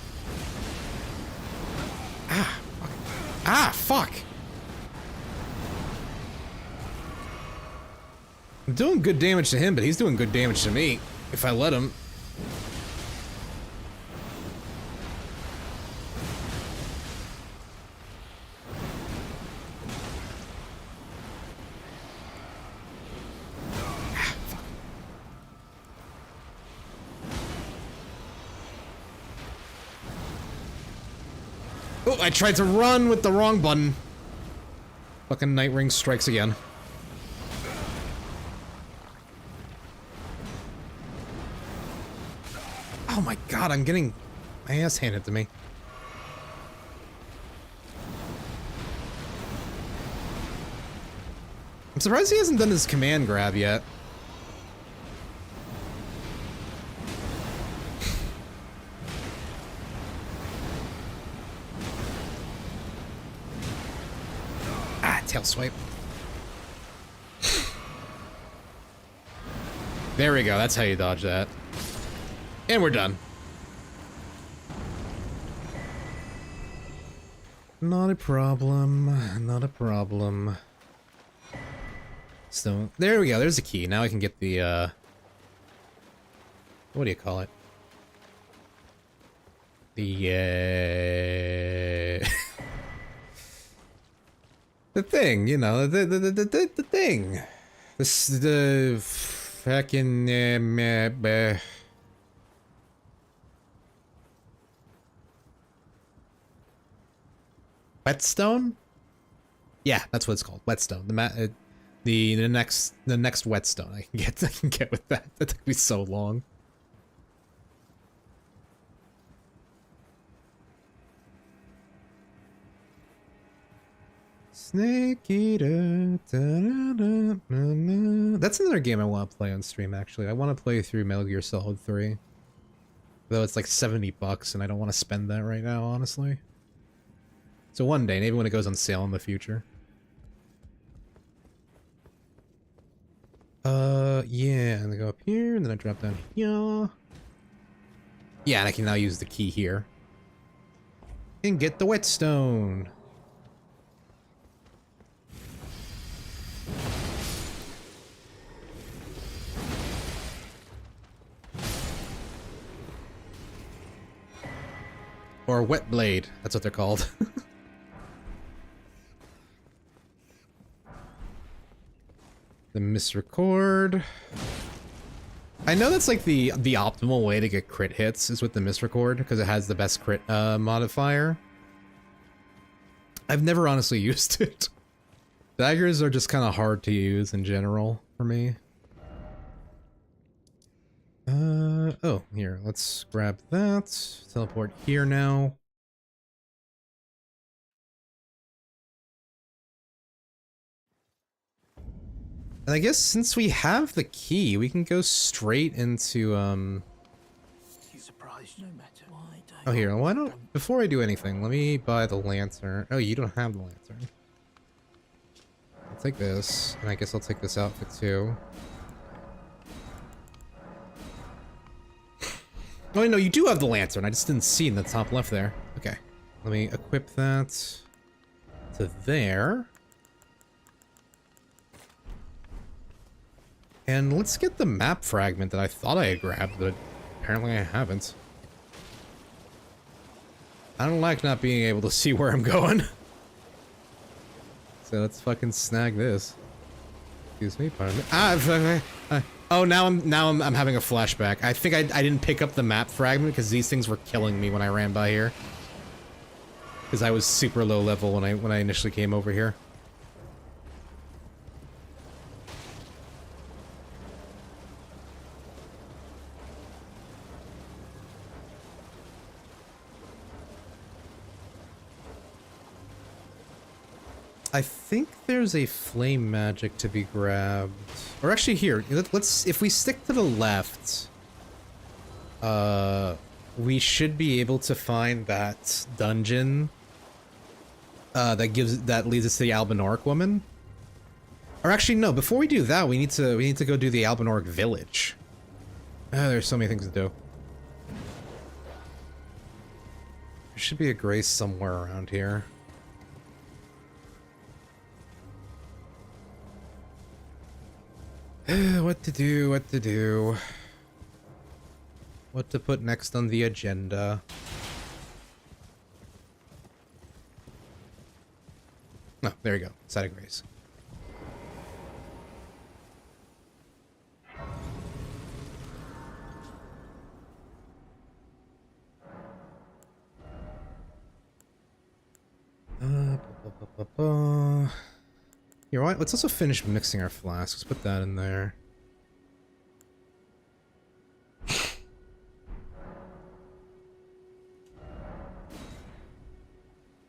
Ah, fuck. Ah, fuck! I'm doing good damage to him, but he's doing good damage to me, if I let him. Ah, fuck. Oh, I tried to run with the wrong button. Fucking Night Ring strikes again. Oh my god, I'm getting my ass handed to me. I'm surprised he hasn't done his command grab yet. Ah, tail swipe. There we go, that's how you dodge that. And we're done. Not a problem. Not a problem. So, there we go. There's the key. Now I can get the, what do you call it? The, the thing, you know, the thing. This, the fucking, whetstone? Yeah, that's what it's called. Whetstone. The next whetstone I can get with that. That took me so long. Snake Eater. That's another game I want to play on stream, actually. I want to play through Metal Gear Solid 3. Though it's like $70 and I don't want to spend that right now, honestly. So one day, maybe when it goes on sale in the future. Yeah, and I go up here, and then I drop down here. Yeah, and I can now use the key here. And get the whetstone. Or wet blade, that's what they're called. The misrecord. I know that's like the optimal way to get crit hits is with the misrecord because it has the best crit modifier. I've never honestly used it. Daggers are just kind of hard to use in general for me. Oh, here, let's grab that. Teleport here now. And I guess since we have the key, we can go straight into, Oh, here, why don't... Before I do anything, let me buy the lantern. Oh, you don't have the lantern. I'll take this, and I guess I'll take this outfit too. Oh, no, you do have the lantern. I just didn't see in the top left there. Okay, let me equip that to there. And let's get the map fragment that I thought I had grabbed, but apparently I haven't. I don't like not being able to see where I'm going. So let's fucking snag this. Excuse me, pardon me. Oh, now I'm having a flashback. I think I didn't pick up the map fragment because these things were killing me when I ran by here. Because I was super low level when I initially came over here. I think there's a flame magic to be grabbed. Or actually here, let's, if we stick to the left, we should be able to find that dungeon that leads us to the Albinoric woman. Or actually no, before we do that, we need to go do the Albinoric village. There's so many things to do. There should be a grace somewhere around here. What to do, what to do. What to put next on the agenda. Oh, there you go. Side of grace. You know what? Let's also finish mixing our flasks. Let's put that in there.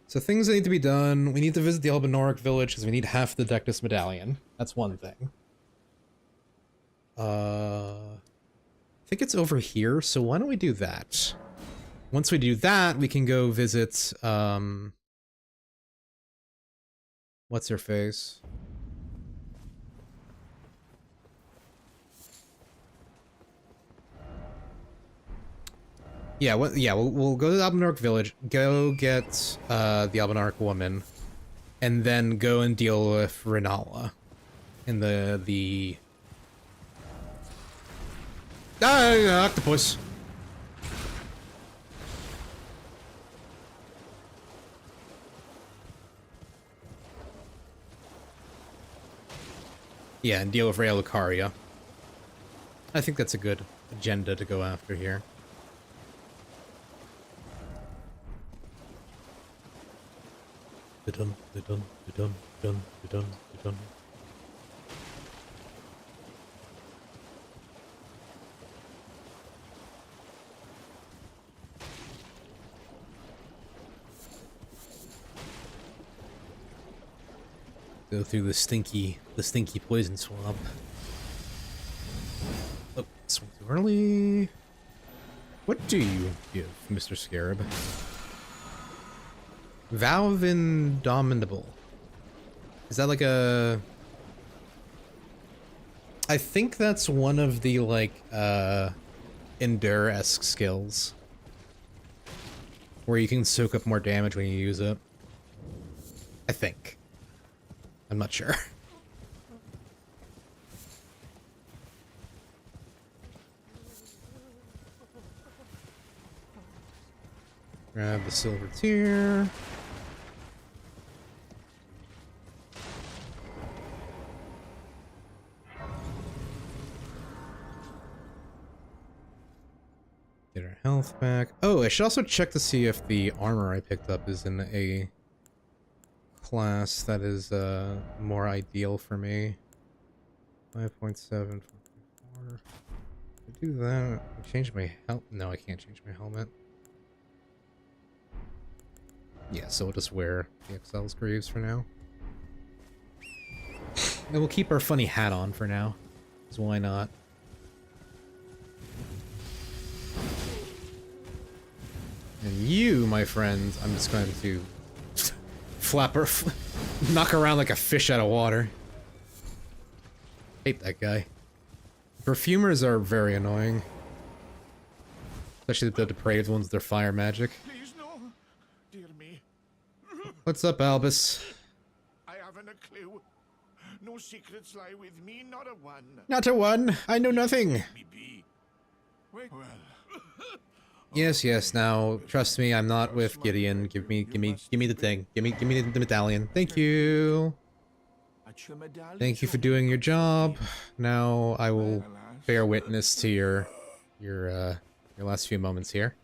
So things that need to be done. We need to visit the Albinoric village because we need half the Dectus medallion. That's one thing. I think it's over here, so why don't we do that? Once we do that, we can go visit, what's her face? Yeah, we'll go to the Albinoric village, go get the Albinoric woman, and then go and deal with Renala in the octopus. Yeah, and deal with Rhea Lucaria. I think that's a good agenda to go after here. Dun dun dun dun dun dun dun. Go through the stinky poison swamp. Oh, swing too early. What do you give, Mr. Scarab? Valve Indomitable. Is that like a... I think that's one of the, like, Endure-esque skills. Where you can soak up more damage when you use it. I think. I'm not sure. Grab the silver tier. Get our health back. Oh, I should also check to see if the armor I picked up is in a class that is more ideal for me. 5.7. Do that. Change my helmet. No, I can't change my helmet. Yeah, so we'll just wear the Excel's Greaves for now. And we'll keep our funny hat on for now. Because why not? And you, my friend, I'm just going to knock around like a fish out of water. Hate that guy. Perfumers are very annoying. Especially the depraved ones with their fire magic. Please no, dear me. What's up, Albus? I haven't a clue. No secrets lie with me, not a one. Not a one. I know nothing. Me be. Well. Yes, yes. Now, trust me, I'm not with Gideon. Give me the thing. Give me the medallion. Thank you. Thank you for doing your job. Now I will bear witness to your last few moments here.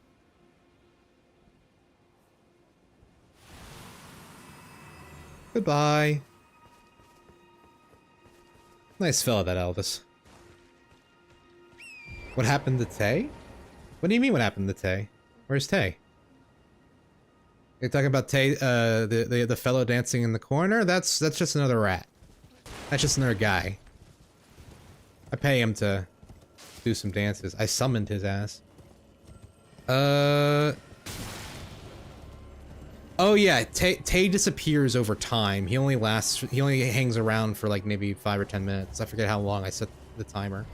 Goodbye. Nice fella, that Elvis. What happened to Tay? What do you mean what happened to Tay? Where's Tay? You're talking about Tay, the fellow dancing in the corner? That's just another rat. That's just another guy. I pay him to do some dances. I summoned his ass. Oh yeah, Tay disappears over time. He only hangs around for like maybe 5 or 10 minutes. I forget how long I set the timer.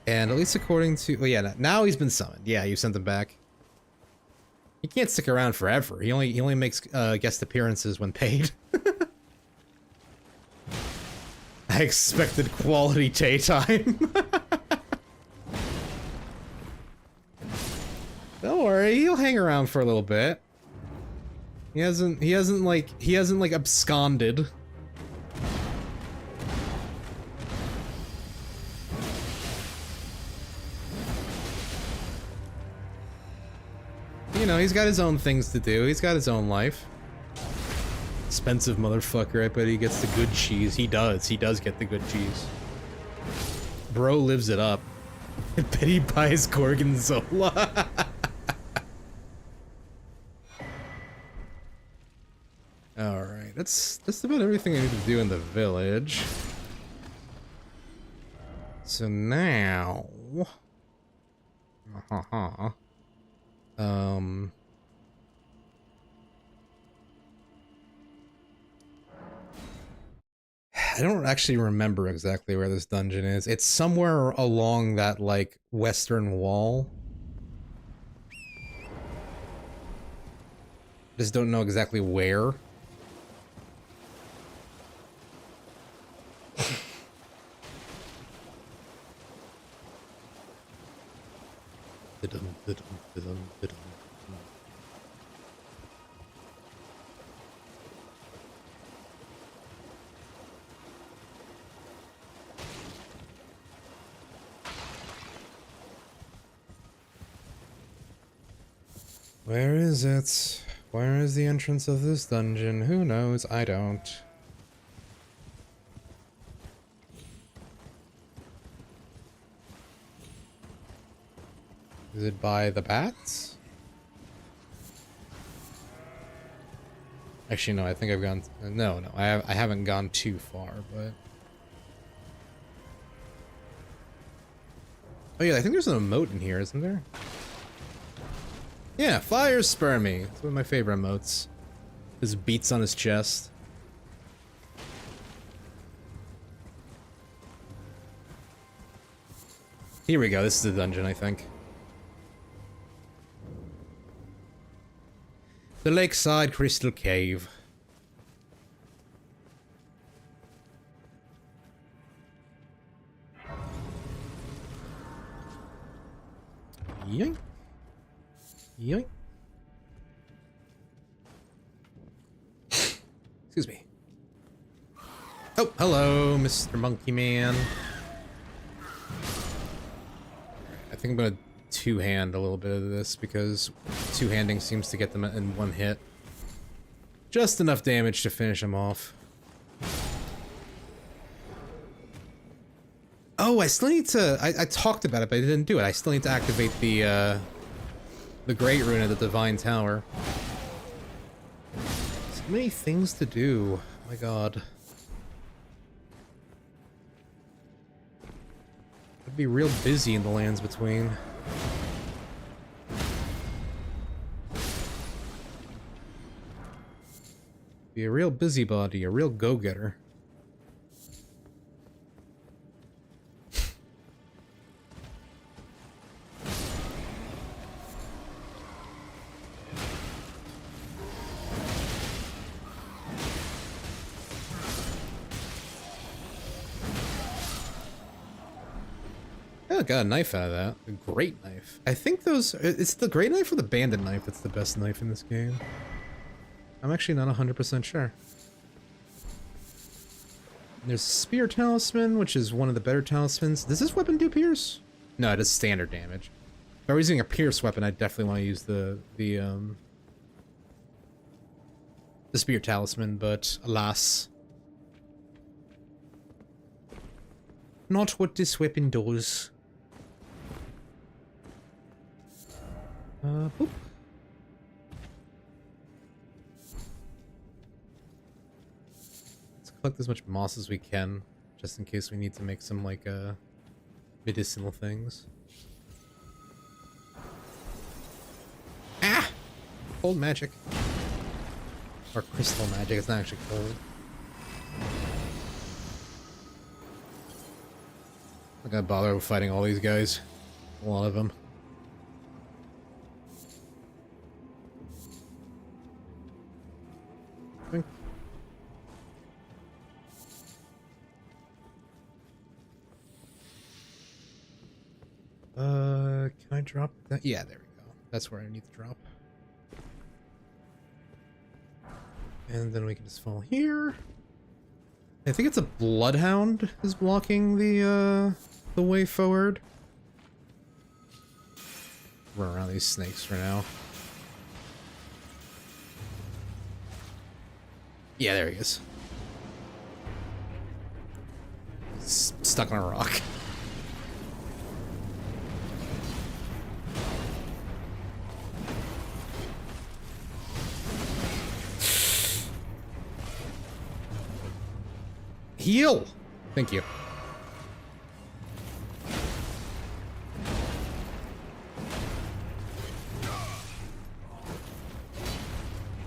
And at least according to, well, yeah, now he's been summoned. Yeah, you sent him back. He can't stick around forever. He only makes guest appearances when paid. I expected quality daytime. Don't worry, he'll hang around for a little bit. He hasn't like absconded. You know, he's got his own things to do. He's got his own life. Expensive motherfucker. I bet he gets the good cheese. He does. He does get the good cheese. Bro lives it up. I bet he buys Gorgonzola. Alright, that's about everything I need to do in the village. So now... I don't actually remember exactly where this dungeon is. It's somewhere along that, like, western wall. Just don't know exactly where. Where is it? Where is the entrance of this dungeon? Who knows? I don't. Is it by the bats? Actually, no, I think I've gone... No, I haven't gone too far, but... Oh yeah, I think there's an emote in here, isn't there? Yeah, fire spermy. It's one of my favorite emotes. His beats on his chest. Here we go, this is the dungeon, I think. The Lakeside Crystal Cave. Yoink. Yoink. Excuse me. Oh, hello, Mr. Monkey Man. I think I'm gonna two-hand a little bit of this because two-handing seems to get them in one hit. Just enough damage to finish him off. Oh, I still need to... I talked about it, but I didn't do it. I still need to activate the Great Rune of the Divine Tower. So many things to do. Oh my god. I'd be real busy in the lands between. Be a real busybody, a real go-getter. I got a knife out of that. A great knife. I think those... It's the great knife or the bandit knife that's the best knife in this game. I'm actually not 100% sure. There's Spear Talisman, which is one of the better talismans. Does this weapon do pierce? No, it does standard damage. If I was using a pierce weapon, I'd definitely want to use the Spear Talisman, but alas. Not what this weapon does. Boop. Let's collect as much moss as we can, just in case we need to make some, like, medicinal things. Ah! Cold magic. Or crystal magic, it's not actually cold. I'm not gonna bother with fighting all these guys. A lot of them. think. Can I drop that? Yeah, there we go. That's where I need to drop. And then we can just fall here. I think it's a bloodhound is blocking the way forward. Run around these snakes for now. Yeah, there he is. He's stuck on a rock. Heal! Thank you.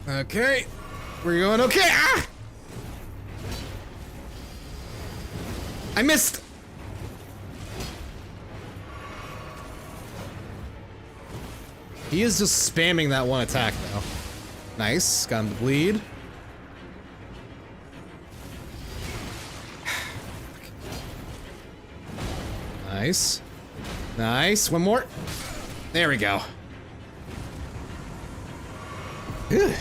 Okay. We're going okay. Ah! I missed! He is just spamming that one attack, though. Nice. Got him to bleed. Nice. Nice. One more. There we go. Whew.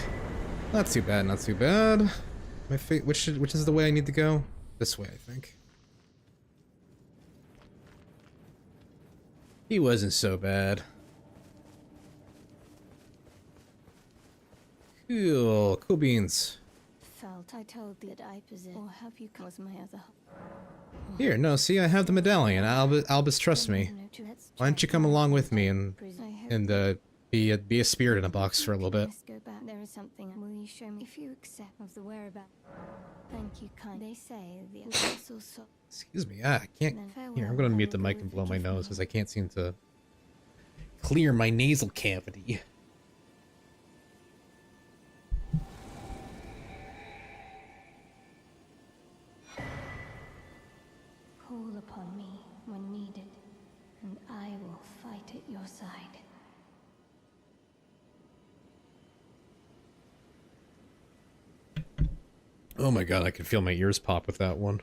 Not too bad, not too bad. My fate, which is the way I need to go? This way, I think. He wasn't so bad. Cool, cool beans. Felt I told thee that I possess, or have you caused my other? Here, no, see, I have the medallion. Albus trusts me. Why don't you come along with me and be a spirit in a box for a little bit? Go back. There is something. Will you show me if you accept of the whereabouts? Thank you, kind. They say the apostle saw. Excuse me, I can't. Here, I'm gonna mute the mic and blow my nose because I can't seem to clear my nasal cavity. Call upon me when needed, and I will fight at your side. Oh my god, I can feel my ears pop with that one.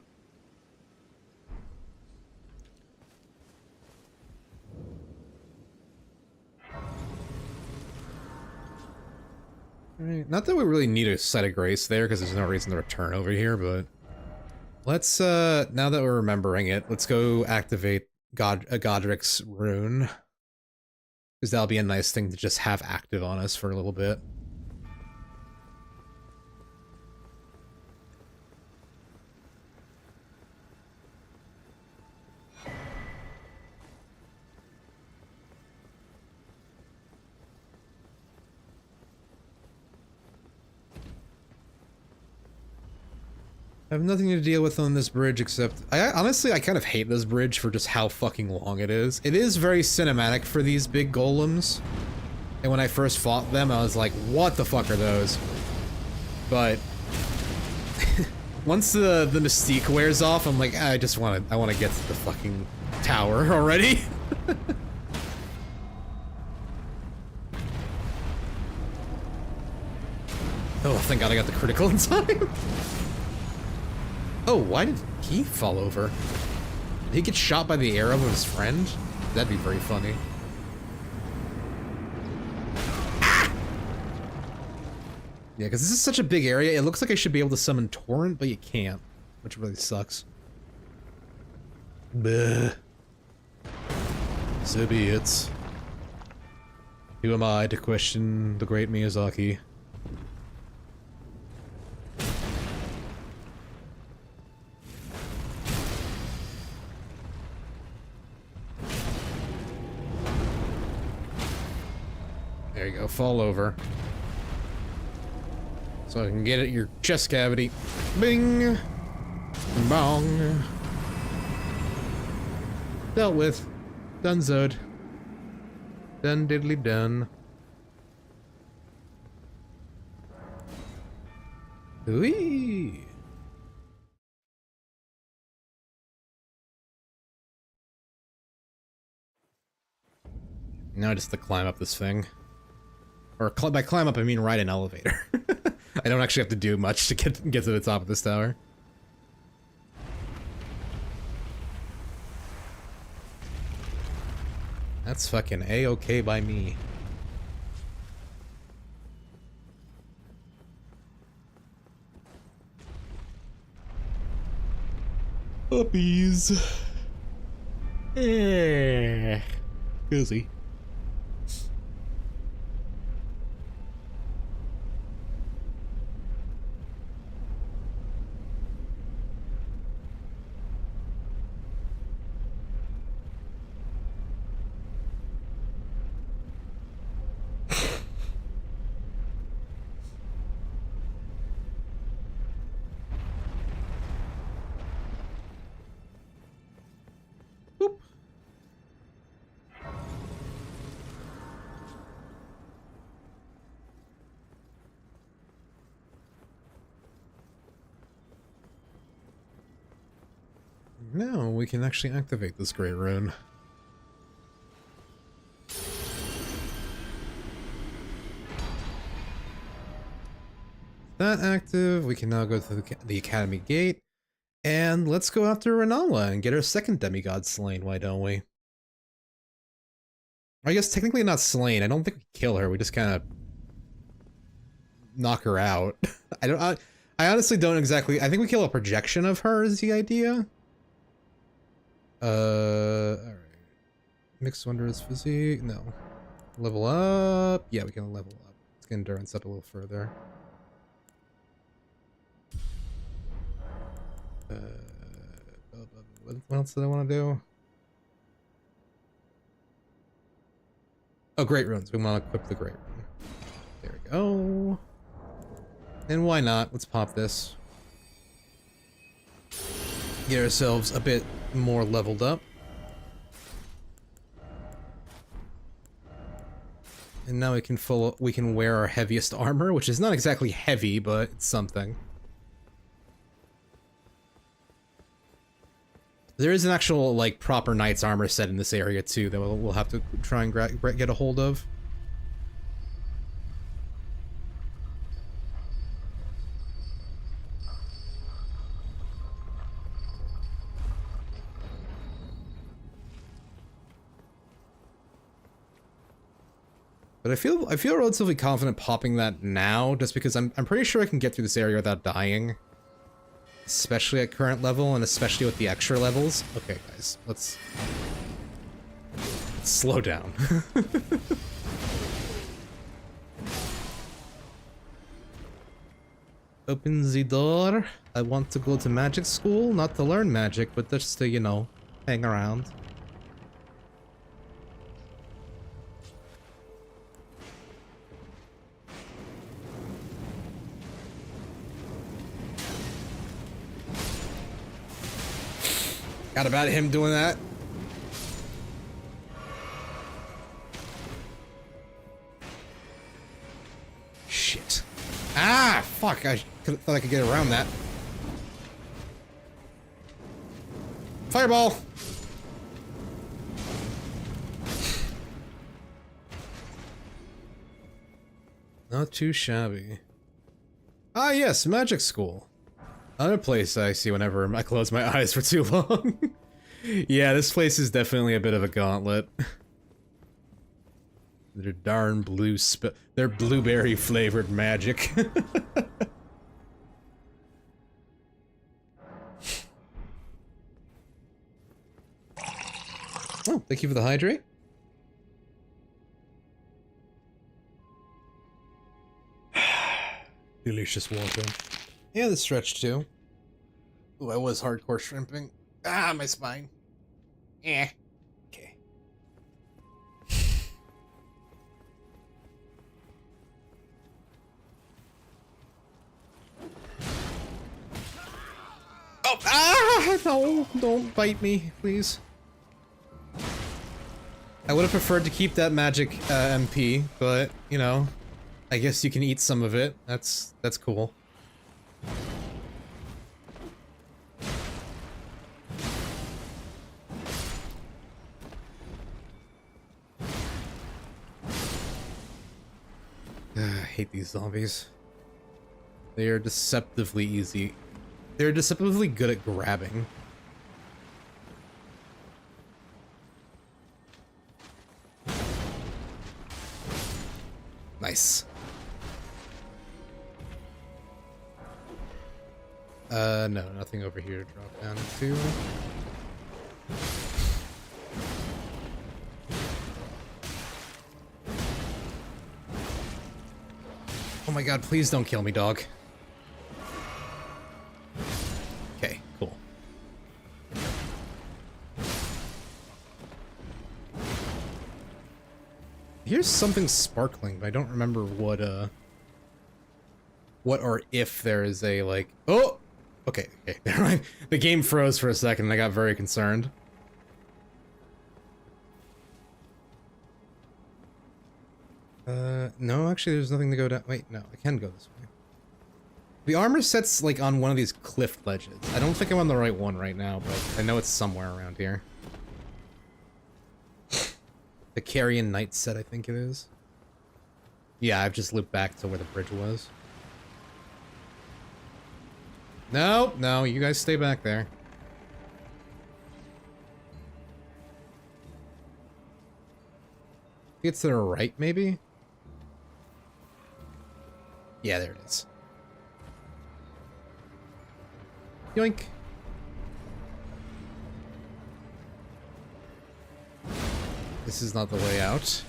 Alright, not that we really need a site of grace there, because there's no reason to return over here, but... Let's, now that we're remembering it, let's go activate Godric's rune. Because that'll be a nice thing to just have active on us for a little bit. I have nothing to deal with on this bridge except... honestly, I kind of hate this bridge for just how fucking long it is. It is very cinematic for these big golems. And when I first fought them, I was like, what the fuck are those? But... once the mystique wears off, I'm like, I want to get to the fucking tower already. Oh, thank god I got the critical in time. Oh, why did he fall over? Did he get shot by the arrow of his friend? That'd be very funny. Ah! Yeah, because this is such a big area, it looks like I should be able to summon Torrent, but you can't. Which really sucks. Bleh. So be it. Who am I to question the great Miyazaki? There you go, fall over. So I can get at your chest cavity. Bing! Bong! Dealt with. Donezoed. Done diddly done. Whee! Now just to climb up this thing. Or by climb up, I mean ride an elevator. I don't actually have to do much to get to the top of this tower. That's fucking A-okay by me. Puppies. Busy. Now we can actually activate this great rune. That active, we can now go to the Academy Gate, and let's go after Renala and get our second demigod slain, why don't we? I guess technically not slain, I don't think we kill her, we just kind of knock her out. I honestly don't exactly, I think we kill a projection of her is the idea. Alright. Mixed Wondrous Physique, no. Level up, yeah, we can level up. Let's get endurance up a little further. What else did I want to do? Oh, Great Runes. We want to equip the Great Rune. There we go. And why not? Let's pop this. Get ourselves a bit more leveled up. And now we can wear our heaviest armor, which is not exactly heavy, but it's something. There is an actual, like, proper knight's armor set in this area, too, that we'll have to try and get a hold of. But I feel relatively confident popping that now, just because I'm pretty sure I can get through this area without dying. Especially at current level, and especially with the extra levels. Okay, guys, let's slow down. Open the door. I want to go to magic school, not to learn magic, but just to, you know, hang around. Got about him doing that. Shit. Ah, fuck. I thought I could get around that. Fireball. Not too shabby. Ah, yes, magic school. Another place I see whenever I close my eyes for too long. Yeah, this place is definitely a bit of a gauntlet. They're darn they're blueberry flavored magic. Oh, thank you for the hydrate. Delicious water. Yeah, the stretch too. Ooh, I was hardcore shrimping. Ah, my spine. Eh. Okay. Oh, ah! No, don't bite me, please. I would have preferred to keep that magic MP, but, you know, I guess you can eat some of it. That's cool. I hate these zombies. They are deceptively easy. They're deceptively good at grabbing. Nice. No, nothing over here to drop down to. Oh my god, please don't kill me, dog. Okay, cool. Here's something sparkling, but I don't remember what or if there is a, like... Oh! Okay, okay, never mind. The game froze for a second and I got very concerned. No, actually there's nothing to go down. Wait, no, I can go this way. The armor set's, like, on one of these cliff ledges. I don't think I'm on the right one right now, but I know it's somewhere around here. The Carrion Knight set, I think it is. Yeah, I've just looped back to where the bridge was. No, no, you guys stay back there. It's to the right, maybe? Yeah, there it is. Yoink. This is not the way out.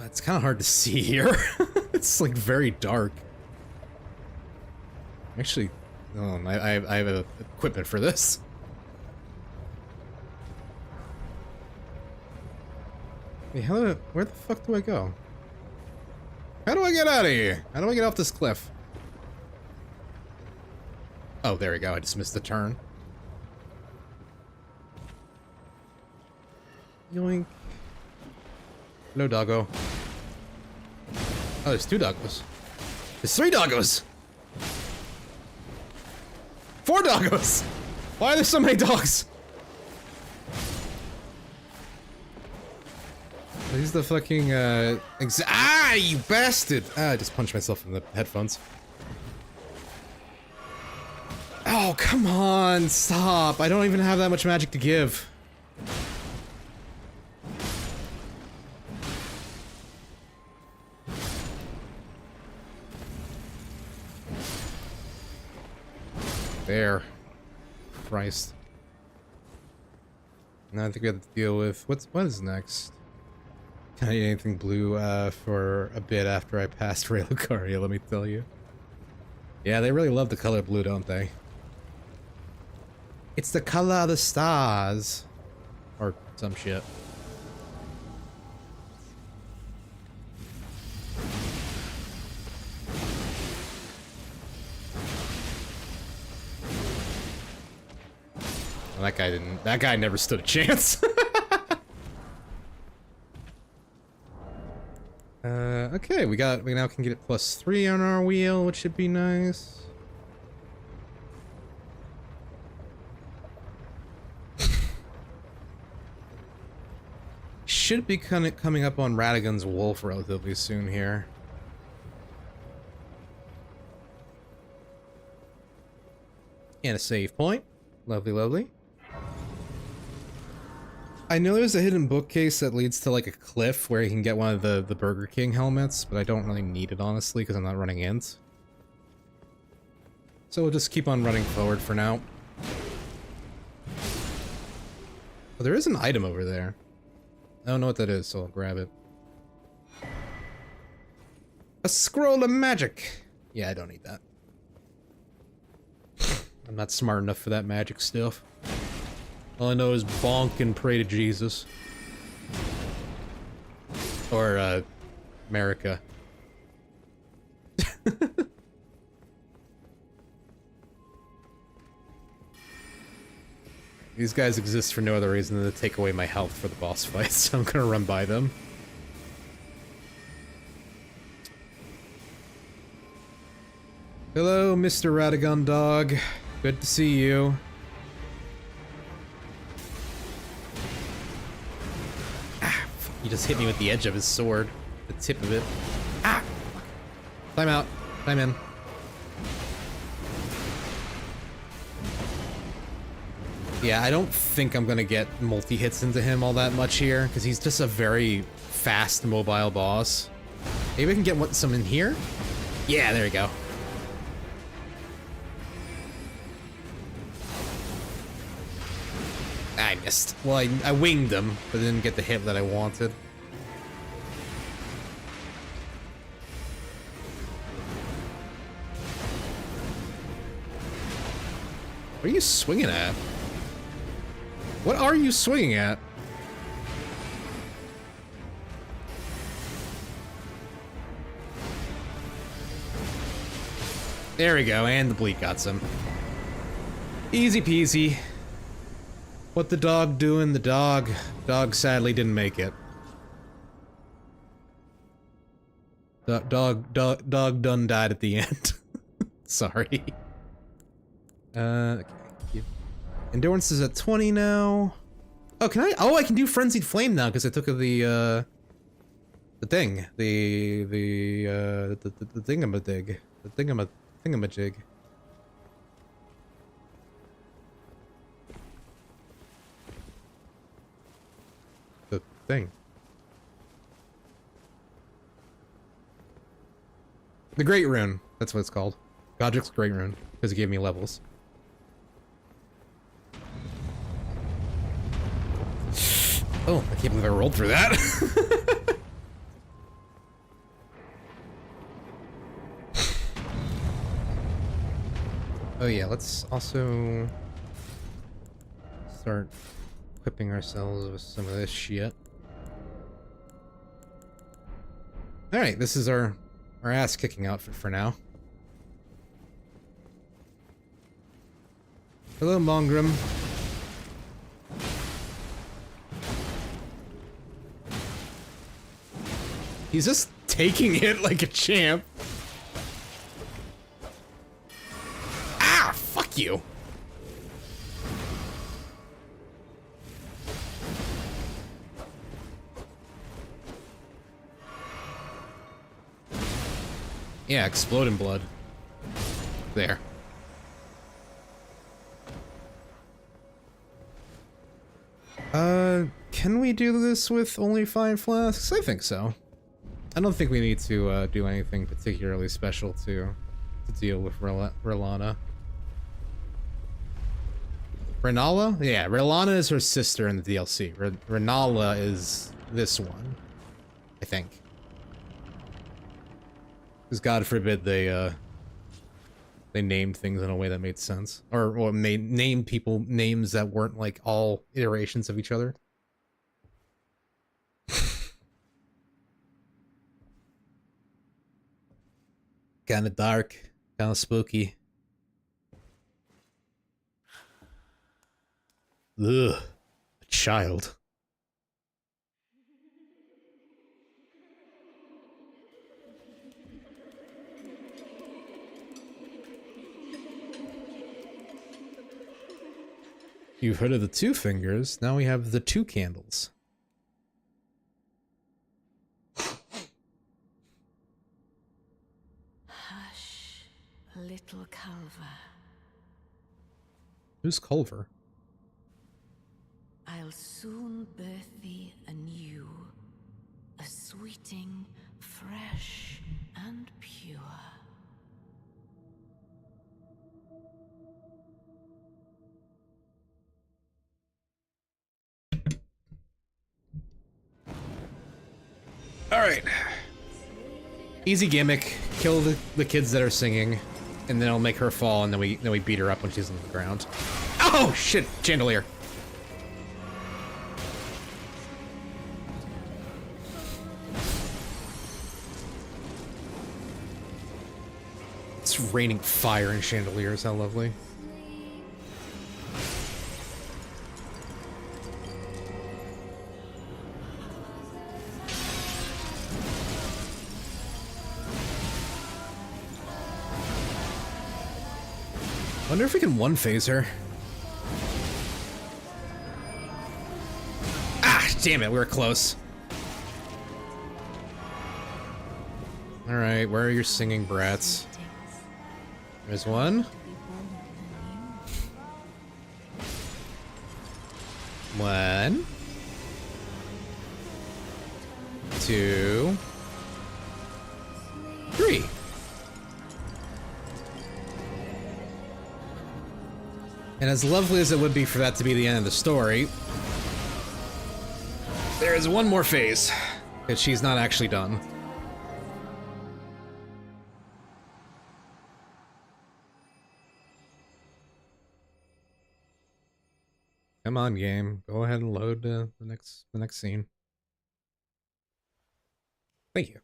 It's kind of hard to see here. It's like very dark. Actually, oh, I have equipment for this. Hey, where the fuck do I go? How do I get out of here? How do I get off this cliff? Oh, there we go. I just missed the turn. Yoink. Hello, doggo. Oh, there's 2 doggos. There's 3 doggos! 4 doggos! Why are there so many dogs? He's the fucking, ah, you bastard! Ah, I just punched myself in the headphones. Oh, come on, stop. I don't even have that much magic to give. There. Christ. Now I think we have to deal with what is next? Can I eat anything blue for a bit after I passed Relicaria, let me tell you. Yeah, they really love the color blue, don't they? It's the color of the stars. Or some shit. Well, that guy didn't. That guy never stood a chance. Okay, we now can get it +3 on our wheel, which should be nice. Should be coming up on Radagon's Wolf relatively soon here. And a save point. Lovely, lovely. I know there's a hidden bookcase that leads to like a cliff where you can get one of the Burger King helmets, but I don't really need it honestly because I'm not running int. So we'll just keep on running forward for now. Oh, there is an item over there. I don't know what that is, so I'll grab it. A scroll of magic! Yeah, I don't need that. I'm not smart enough for that magic stuff. All I know is bonk and pray to Jesus. Or, America. These guys exist for no other reason than to take away my health for the boss fights, so I'm gonna run by them. Hello, Mr. Radagon Dog. Good to see you. Ah, fuck, he just hit me with the edge of his sword. The tip of it. Ah! Time out. Time in. Yeah, I don't think I'm gonna get multi-hits into him all that much here, because he's just a very fast, mobile boss. Maybe I can get some in here? Yeah, there we go. I missed. Well, I winged him, but didn't get the hit that I wanted. What are you swinging at? What are you swinging at? There we go, and the bleak got some. Easy peasy. What the dog doing? The dog sadly didn't make it. Dog done died at the end. Sorry. Okay. Endurance is at 20 now. Oh, can I? Oh, I can do Frenzied Flame now because I took the thing, the thingamadig, the thingamajig. The thing. The Great Rune. That's what it's called. Godric's Great Rune because it gave me levels. Oh, I can't believe I rolled through that. Oh yeah, let's also start equipping ourselves with some of this shit. Alright, this is our ass-kicking outfit for now. Hello, Mongrim. He's just taking it like a champ. Ah, fuck you. Yeah, exploding blood. There. Can we do this with only 5 flasks? I think so. I don't think we need to do anything particularly special to deal with Relana. Renala? Yeah, Relana is her sister in the DLC. Renala is this one, I think. Because God forbid they named things in a way that made sense, or name people names that weren't like all iterations of each other. Kind of dark, kind of spooky. Ugh, a child. You've heard of the 2 fingers, now we have the 2 candles. Hush, little Culver. Who's Culver? I'll soon birth thee anew, a sweeting, fresh and pure. Alright. Easy gimmick. Kill the kids that are singing, and then it'll make her fall, and then we beat her up when she's on the ground. Oh shit! Chandelier. It's raining fire and chandeliers, how lovely. Wonder if we can one-phase her. Ah, damn it, we were close. Alright, where are your singing brats? There's one. One. Two. Three. And as lovely as it would be for that to be the end of the story, there is one more phase, because she's not actually done. Come on, game. Go ahead and load the next scene. Thank you.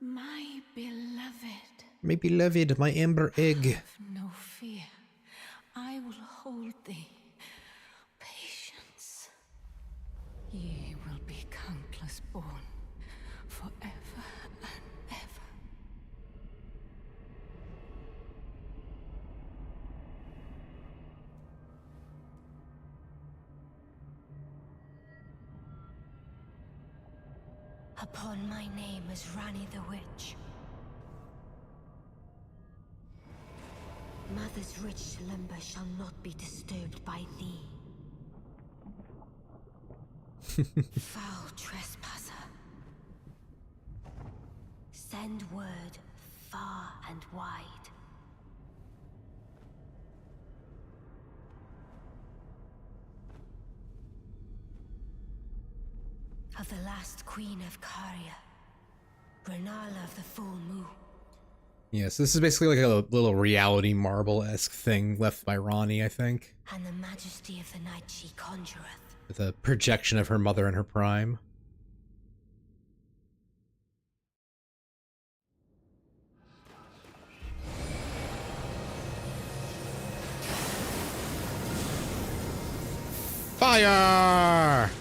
My beloved. My beloved, my amber egg. Have no fear. I will hold thee. Patience. Ye will be countless born forever and ever. Upon my name as Rani the Witch. Mother's rich limber shall not be disturbed by thee. Foul trespasser. Send word far and wide. Of the last queen of Caria, Renala of the full moon. Yes, this is basically like a little reality marble-esque thing left by Ronnie, I think. And the majesty of the night she conjureth. With a projection of her mother in her prime. Fire!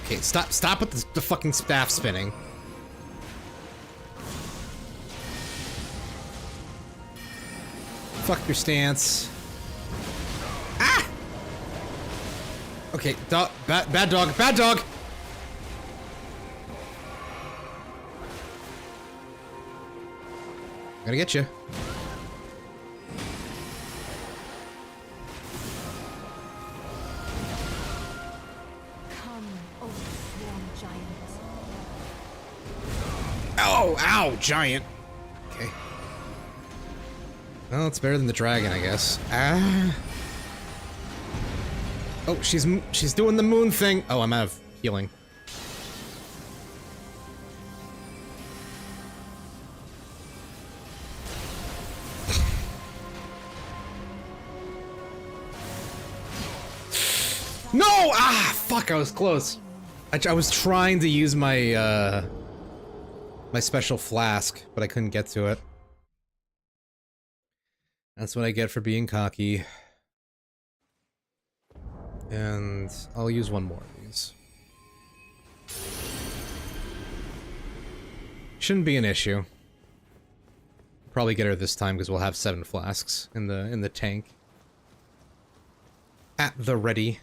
Okay, stop with the fucking staff spinning. Fuck your stance. Ah! Okay, bad dog, bad dog! Gotta get you. Oh, ow, giant. Okay. Well, it's better than the dragon, I guess. Ah. Oh, she's doing the moon thing. Oh, I'm out of healing. No! Ah, fuck, I was close. I was trying to use my, my special flask, but I couldn't get to it. That's what I get for being cocky. And I'll use one more of these. Shouldn't be an issue. Probably get her this time because we'll have 7 flasks in the tank. At the ready.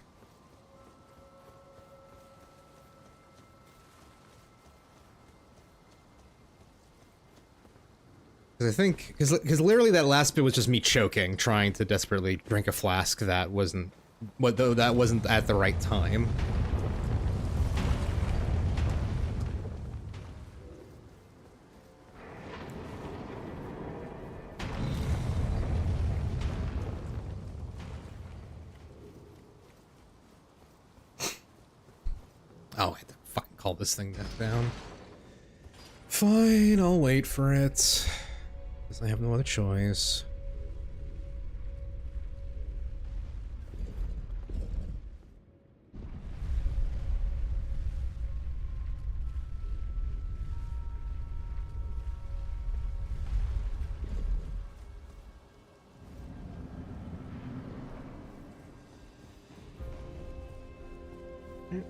I think, because literally that last bit was just me choking, trying to desperately drink a flask that wasn't at the right time. Oh, I had to fucking call this thing back down. Fine, I'll wait for it. Because I have no other choice.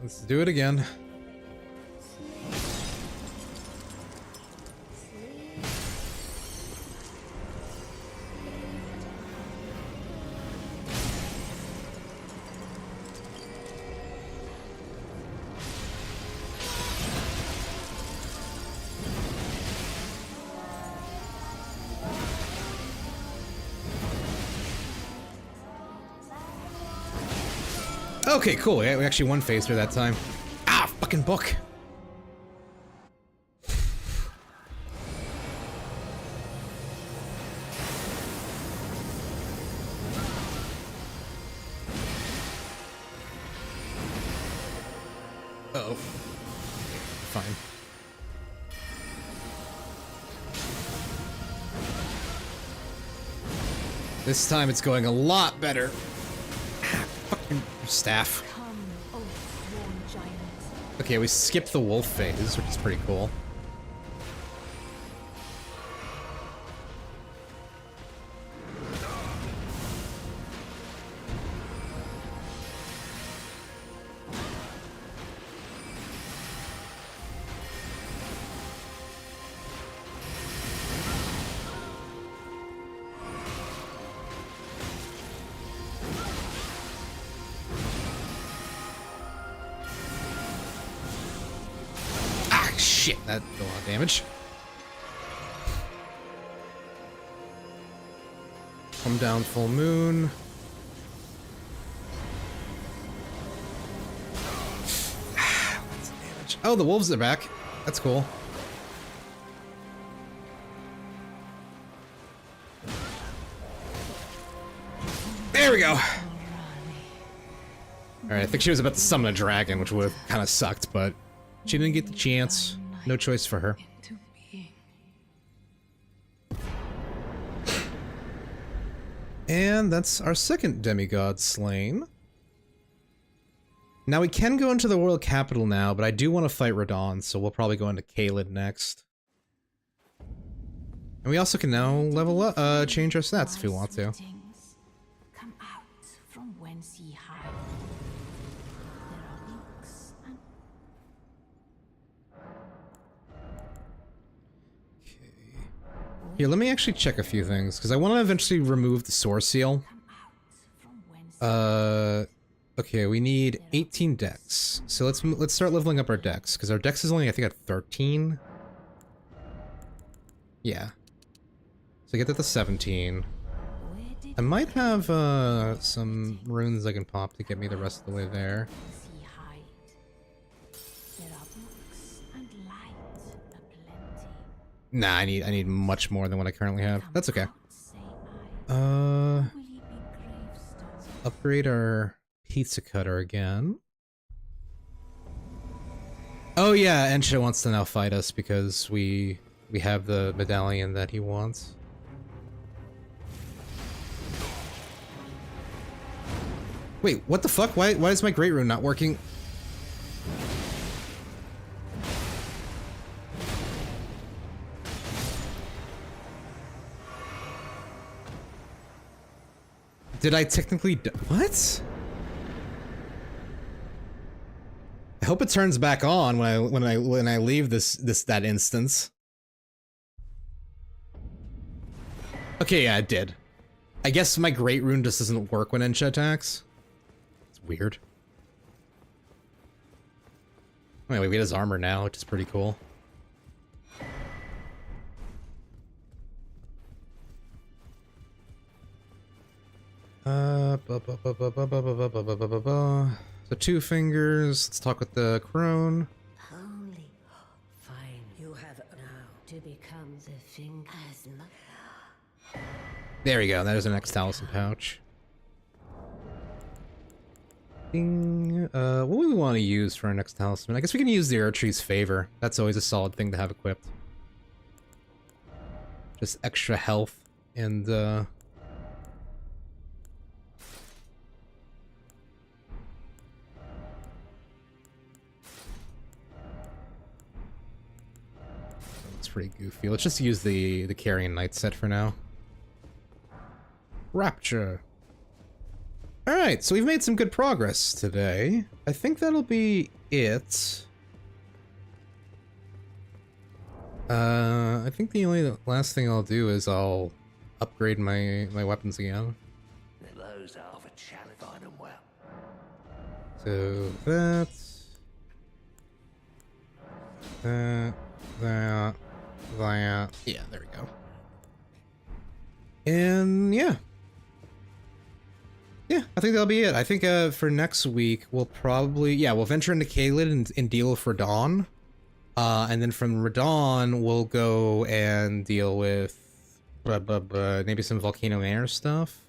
Let's do it again. Okay, cool. Yeah, we actually won Phaser that time. Ah, fucking book. Uh-oh. Fine. This time it's going a lot better. Ah, fucking staff. Come, oath-sworn giant. Okay, we skipped the wolf phase, which is pretty cool. Shit, that did a lot of damage. Come down, full moon. Lots of damage. Oh, the wolves are back. That's cool. There we go. Alright, I think she was about to summon a dragon, which would have kind of sucked, but she didn't get the chance. No choice for her. Into being. And that's our second demigod slain. Now we can go into the world capital now, but I do want to fight Radon, so we'll probably go into Caelid next. And we also can now level up, change our stats if we want to. Come out from whence ye hide. There are books and Here, let me actually check a few things, because I want to eventually remove the source seal. come out from whence Okay, we need 18 dex. So let's start leveling up our dex, because our dex is only, I think, at 13. Yeah. So get that to 17. where did I might have some runes I can pop to get me the rest of the way there. ye hide? There are books and light aplenty. Nah, I need much more than what I currently have. Come That's okay. out, say I. Uh, Will ye be gravestones? upgrade our pizza cutter again. Oh yeah, Ensha wants to now fight us because we have the medallion that he wants. Wait, what the fuck? Why is my Great Rune not working? Did I technically what? I hope it turns back on when I leave that instance. Okay, yeah, it did. I guess my Great Rune just doesn't work when Ensha attacks. It's weird. Anyway, we get his armor now, which is pretty cool. So 2 fingers. Let's talk with the crone. Holy, fine. You have now to become the finger as much. There we go. That is our next talisman pouch. Ding. What do we want to use for our next talisman? I guess we can use the Archery's Favor. That's always a solid thing to have equipped. Just extra health and it's pretty goofy. Let's just use the Carrion Knight set for now. Rapture. Alright, right, so we've made some good progress today. I think that'll be it. I think the only last thing I'll do is I'll upgrade my weapons again. Those are the challenge. Find them well. So that's that. Yeah, there we go. And yeah. Yeah, I think that'll be it. I think for next week we'll probably we'll venture into Caelid and deal with Radon. And then from Radon we'll go and deal with maybe some Volcano Air stuff.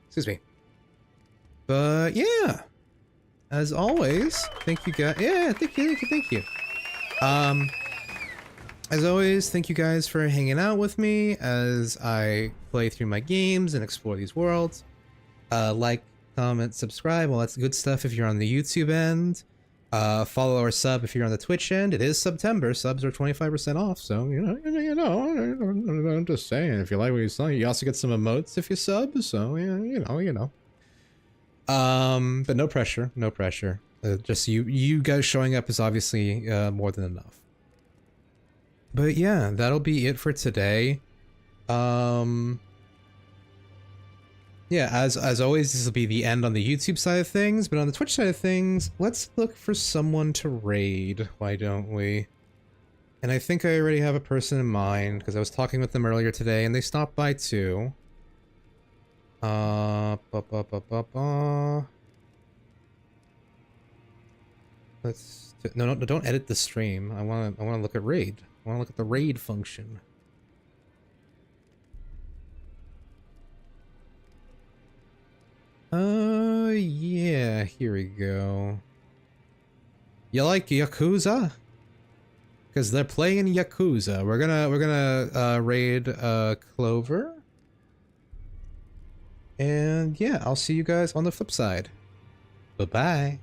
Excuse me. But yeah, as always, thank you guys. Yeah, thank you. As always, thank you guys for hanging out with me as I play through my games and explore these worlds. Like, comment, subscribe, all that good stuff if you're on the YouTube end. Follow or sub if you're on the Twitch end. It is September. Subs are 25% off, so you know. I'm just saying, if you like what you saw, you also get some emotes if you sub. So yeah, you know. But no pressure. Just you guys showing up is obviously more than enough. But yeah, that'll be it for today. Yeah, as always, this will be the end on the YouTube side of things, but on the Twitch side of things, let's look for someone to raid, why don't we? And I think I already have a person in mind, because I was talking with them earlier today, and they stopped by too. No, don't edit the stream. I wanna look at raid. I wanna look at the raid function. Yeah, here we go. You like Yakuza? Because they're playing Yakuza. We're gonna raid Clover. And yeah, I'll see you guys on the flip side. Bye-bye.